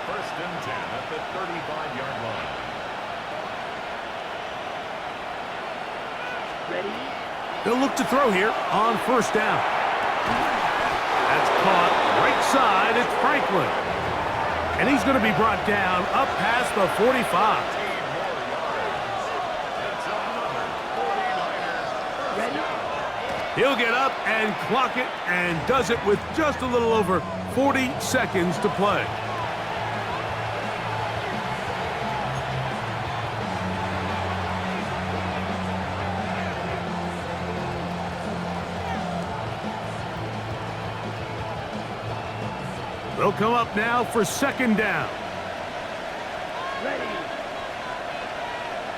First and 10 at the 35-yard line. Ready? They'll look to throw here on 1st down. That's caught right side. It's Franklin. And he's going to be brought down up past the 45. He'll get up and clock it and does it with just a little over 40 seconds to play. They'll come up now for 2nd down. Ready.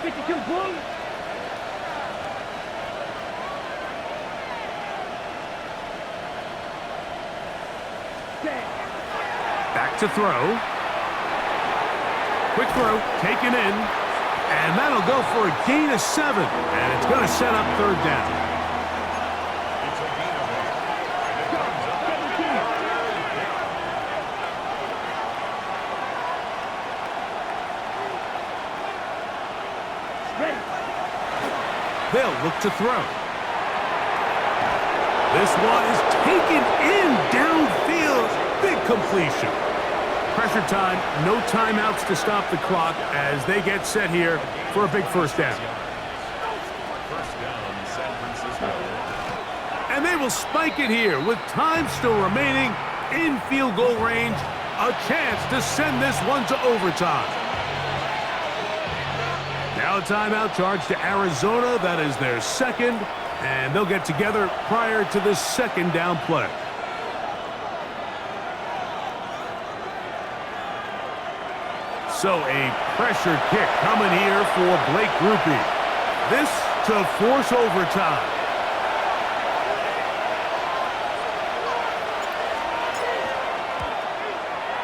52 blue. Back to throw. Quick throw, taken in. And that'll go for a gain of 7. And it's going to set up third down. It's a gain of 8. And it comes up to They'll look to throw. This one is taken in downfield. Big completion. Pressure time, no timeouts to stop the clock as they get set here for a big first down. first down, San Francisco. And they will spike it here with time still remaining in field goal range. A chance to send this one to overtime. Now a timeout charge to Arizona. That is their second. And they'll get together prior to this second down play. So a pressure kick coming here for Blake Grupe. This to force overtime.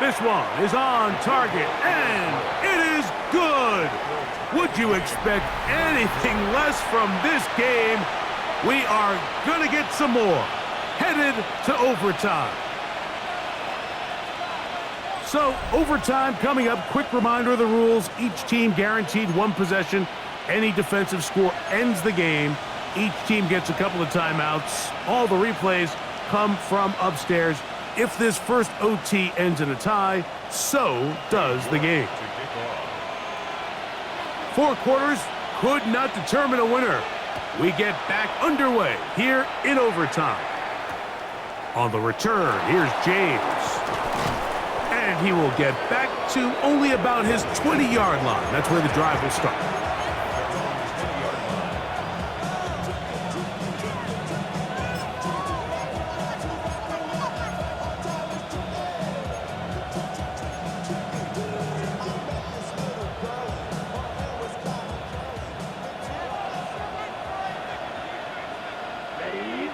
This one is on target, and it is good. Would you expect anything less from this game? We are going to get some more. Headed to overtime. So, overtime coming up. Quick reminder of the rules. Each team guaranteed one possession. Any defensive score ends the game. Each team gets a couple of timeouts. All the replays come from upstairs. If this first OT ends in a tie, so does the game. 4 quarters could not determine a winner. We get back underway here in overtime. On the return, here's James. And he will get back to only about his 20-yard line. That's where the drive will start.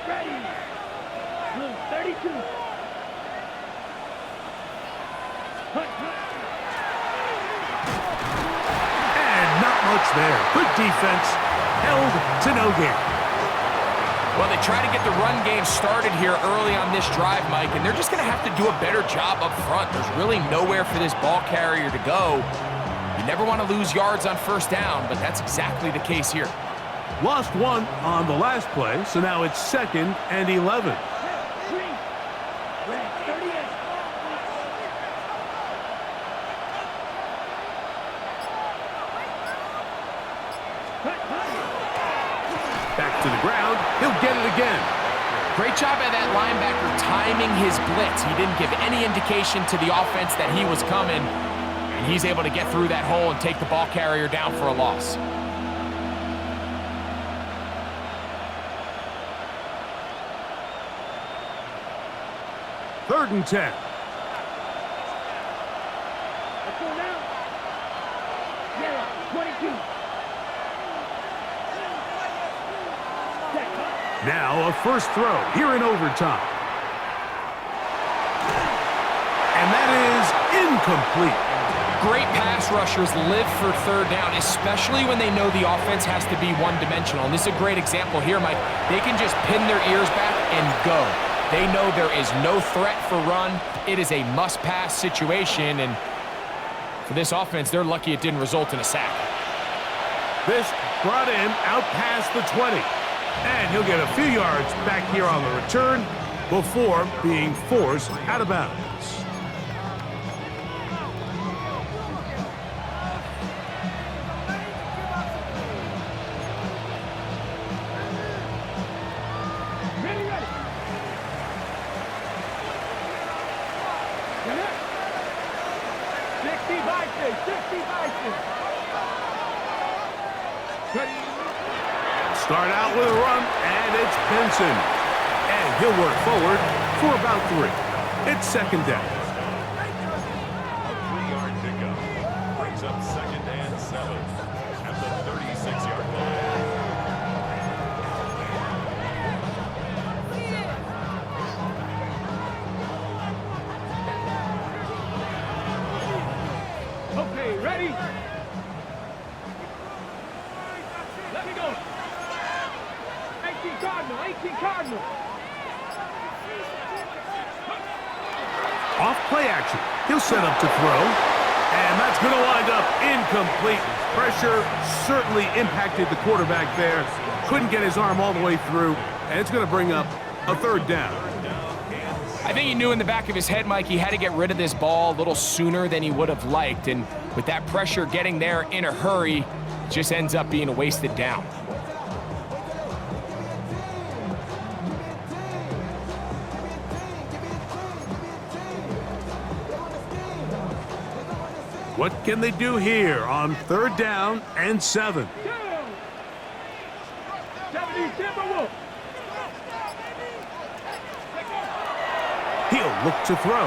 Ready. Blue 32. And not much there. Good defense. Held to no gain. Well, they try to get the run game started here early on this drive, Mike, and they're just going to have to do a better job up front. There's really nowhere for this ball carrier to go. You never want to lose yards on first down, but that's exactly the case here. Lost one on the last play, so now it's 2nd and 11. Back to the ground. He'll get it again. Great job by that linebacker timing his blitz. He didn't give any indication to the offense that he was coming, and he's able to get through that hole and take the ball carrier down for a loss. Third and 10. Let's go now. Yeah, 22. Now a first throw here in overtime. And that is incomplete. Great pass rushers live for third down, especially when they know the offense has to be one-dimensional. And this is a great example here, Mike. They can just pin their ears back and go. They know there is no threat for run. It is a must-pass situation, and for this offense, they're lucky it didn't result in a sack. This brought him out past the 20. And he'll get a few yards back here on the return before being forced out of bounds. Ready. 60 by 6. Start out with a run, and it's Benson. And he'll work forward for about 3. It's 2nd down. A 3-yard pickup brings up 2nd and 7 at the 36-yard line. Cardinals. Off play action. He'll set up to throw. And that's going to wind up incomplete. Pressure certainly impacted the quarterback there. Couldn't get his arm all the way through. And it's going to bring up a third down. I think he knew in the back of his head, Mike, he had to get rid of this ball a little sooner than he would have liked. And with that pressure getting there in a hurry, just ends up being a wasted down. What can they do here on 3rd down and 7? 70 Timberwolves. He'll look to throw.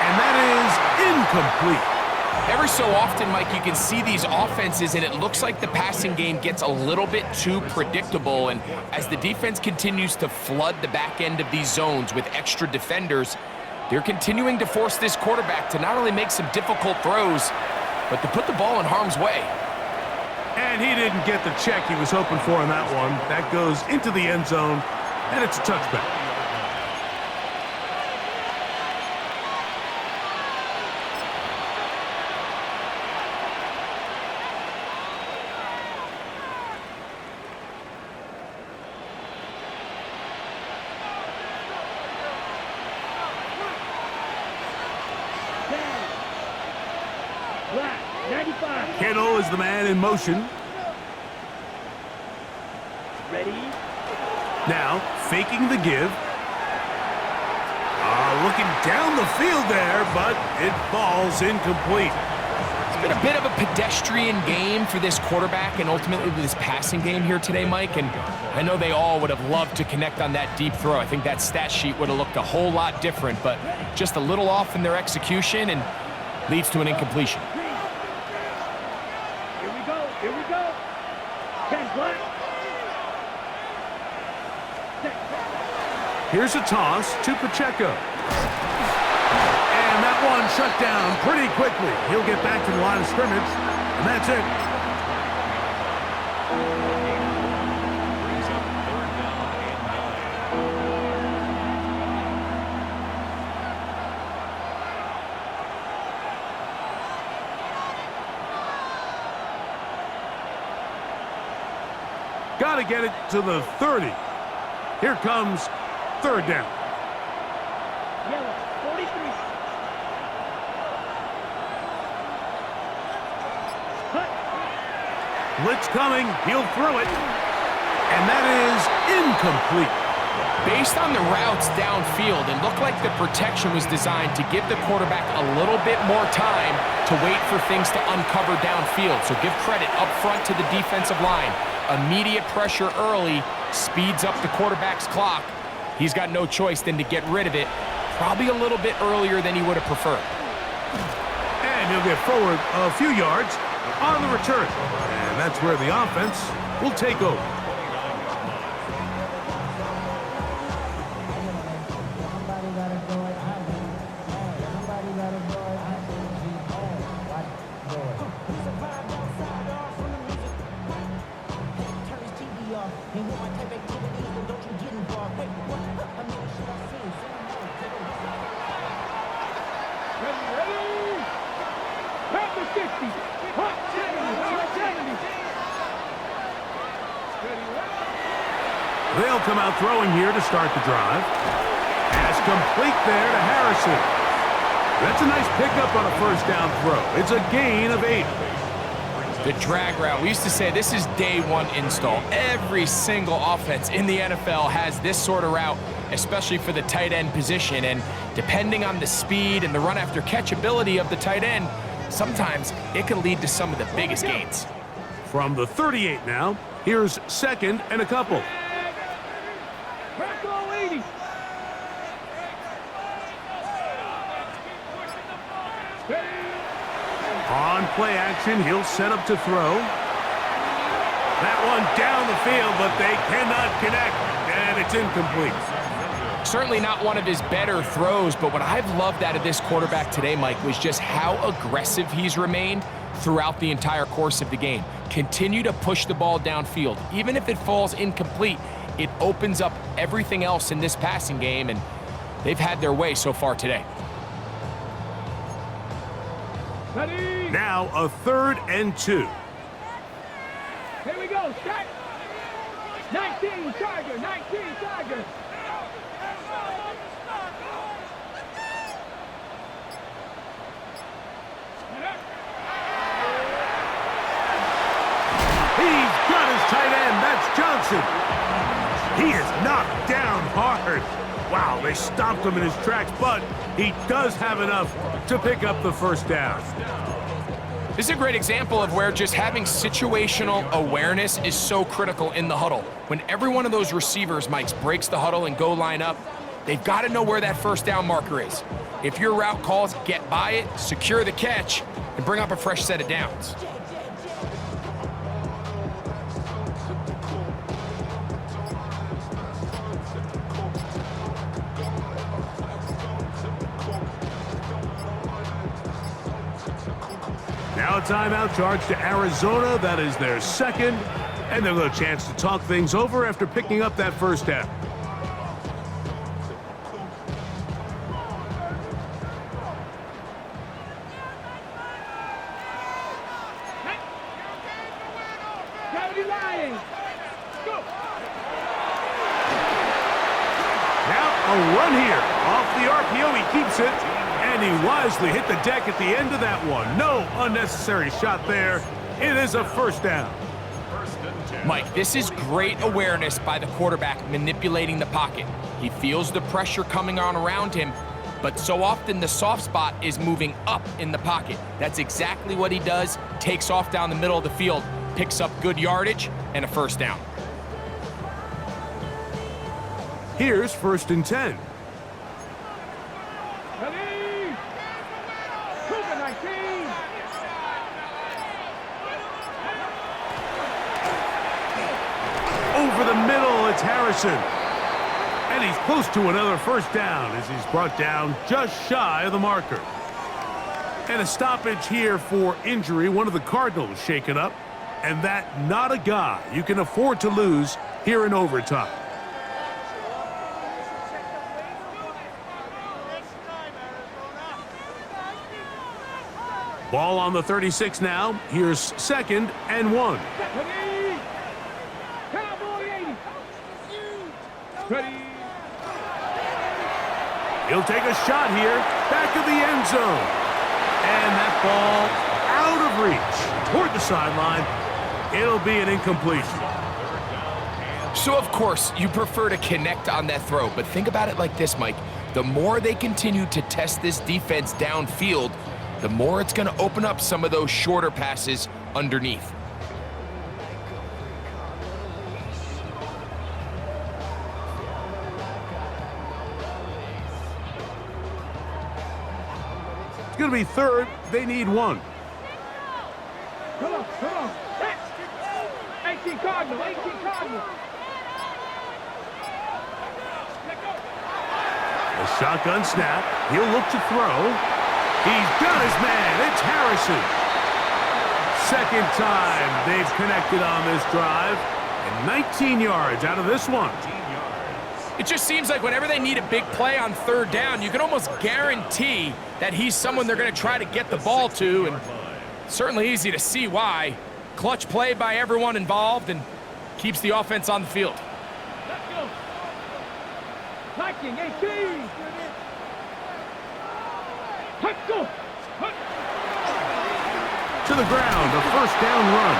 And that is incomplete. Every so often, Mike, you can see these offenses, and it looks like the passing game gets a little bit too predictable. And as the defense continues to flood the back end of these zones with extra defenders, they're continuing to force this quarterback to not only make some difficult throws, but to put the ball in harm's way. And he didn't get the check he was hoping for on that one. That goes into the end zone, and it's a touchback. Black, 95. Kittle is the man in motion. Ready? Now, faking the give. Looking down the field there, but it falls incomplete. It's been a bit of a pedestrian game for this quarterback and ultimately this passing game here today, Mike. And I know they all would have loved to connect on that deep throw. I think that stat sheet would have looked a whole lot different, but just a little off in their execution and leads to an incompletion. Here we go. Here we go. 10 Black. Here's a toss to Pacheco. And that one shut down pretty quickly. He'll get back to the line of scrimmage, and that's it. Brings up 3rd down and 9. Got to get it to the 30. Here comes 3rd down. Yellow, 43. Hut. Blitz coming. He'll throw it. And that is incomplete. Based on the routes downfield, it looked like the protection was designed to give the quarterback a little bit more time to wait for things to uncover downfield. So give credit up front to the defensive line. Immediate pressure early speeds up the quarterback's clock. He's got no choice than to get rid of it, probably a little bit earlier than he would have preferred. And he'll get forward a few yards on the return. And that's where the offense will take over. They'll come out throwing here to start the drive. Pass complete there to Harrison. That's a nice pickup on a 1st down throw. It's a gain of 8. The drag route. We used to say this is day one install. Every single offense in the NFL has this sort of route, especially for the tight end position. And depending on the speed and the run after catch ability of the tight end, sometimes it can lead to some of the biggest gains. From the 38 now, here's 2nd and a couple. Bronco 80. On play action, he'll set up to throw. That one down the field, but they cannot connect, and it's incomplete. Certainly not one of his better throws, but what I've loved out of this quarterback today, Mike, was just how aggressive he's remained throughout the entire course of the game. Continue to push the ball downfield. Even if it falls incomplete, it opens up everything else in this passing game, and they've had their way so far today. Ready? Now a 3rd and 2. Here we go. Start. 19 Tiger. 19 Tiger. He's got his tight end. That's Johnson. He is knocked down hard. Wow, they stopped him in his tracks, but he does have enough to pick up the first down. This is a great example of where just having situational awareness is so critical in the huddle. When every one of those receivers, Mike, breaks the huddle and go line up, they've got to know where that first down marker is. If your route calls, get by it, secure the catch, and bring up a fresh set of downs. Now a timeout charge to Arizona. That is their second. And they'll have a chance to talk things over after picking up that first down. Cody Lyons. Go. Now a run here. Off the RPO, he keeps it. And he wisely hit the deck at the end of that one. No unnecessary shot there. It is a first down. Mike, this is great awareness by the quarterback manipulating the pocket. He feels the pressure coming on around him, but so often the soft spot is moving up in the pocket. That's exactly what he does. Takes off down the middle of the field, picks up good yardage, and a first down. Here's 1st and 10. Ready? Cougar 19. Over the middle, it's Harrison. And he's close to another first down as he's brought down just shy of the marker. And a stoppage here for injury. One of the Cardinals shaken up. And that not a guy you can afford to lose here in overtime. Ball on the 36 now. Here's 2nd and 1. Ready? Cowboy 80. Ready? He'll take a shot here. Back of the end zone. And that ball out of reach. Toward the sideline. It'll be an incompletion. So, of course, you prefer to connect on that throw, but think about it like this, Mike. The more they continue to test this defense downfield, the more it's going to open up some of those shorter passes underneath. It's going to be 3rd. They need 1. Come on, come on. 18 Cardinal, 18 Cardinal. A shotgun snap. He'll look to throw. He's got his man. It's Harrison. 2nd time they've connected on this drive. And 19 yards out of this one. It just seems like whenever they need a big play on 3rd down, you can almost guarantee that he's someone they're going to try to get the ball to, and certainly easy to see why. Clutch play by everyone involved and keeps the offense on the field. Let's go. Viking 18. Let's go. To the ground, a first down run.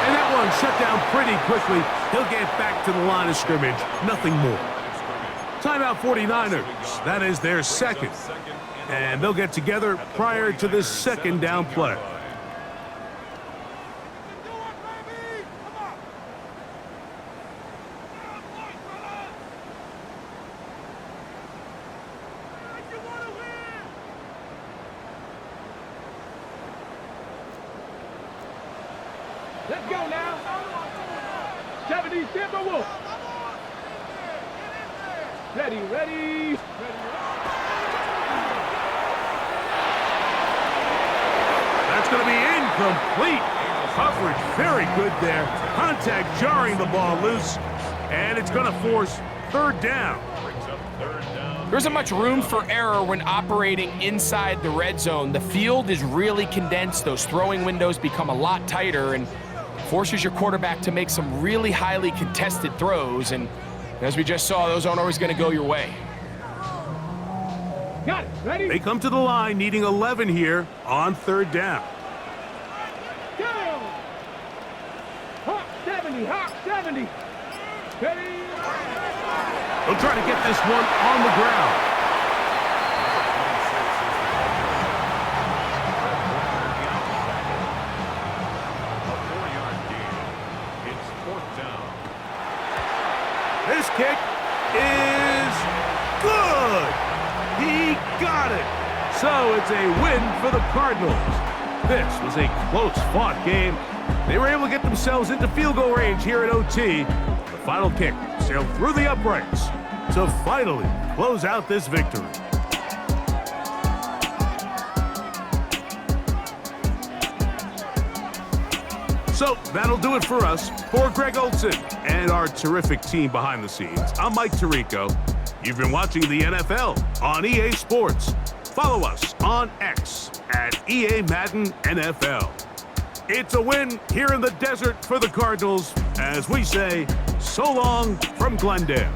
And that one shut down pretty quickly. He'll get back to the line of scrimmage. Nothing more. Timeout 49ers. That is their 2nd. And they'll get together prior to this 2nd down play. Let's go now. 70 Timberwolves. Ready, ready. That's going to be Incomplete. Coverage very good there. Contact jarring the ball loose. And it's going to force third down. Brings up third down. There isn't much room for error when operating inside the red zone. The field is really condensed. Those throwing windows become a lot tighter and forces your quarterback to make some really highly contested throws. And as we just saw, those aren't always going to go your way. Got it. Ready? They come to the line needing 11 here on third down. Go! Hawk 70, Hawk 70. Ready? They'll try to get this one on the ground. A 4-yard gain. It's fourth down. This kick is good. He got it. So it's a win for the Cardinals. This was a close-fought game. They were able to get themselves into field goal range here at OT. The final kick sailed through the uprights to finally close out this victory. So that'll do it for us. For Greg Olson and our terrific team behind the scenes, I'm Mike Tirico. You've been watching the NFL on EA Sports. Follow us on X at EA Madden NFL. It's a win here in the desert for the Cardinals as we say so long from Glendale.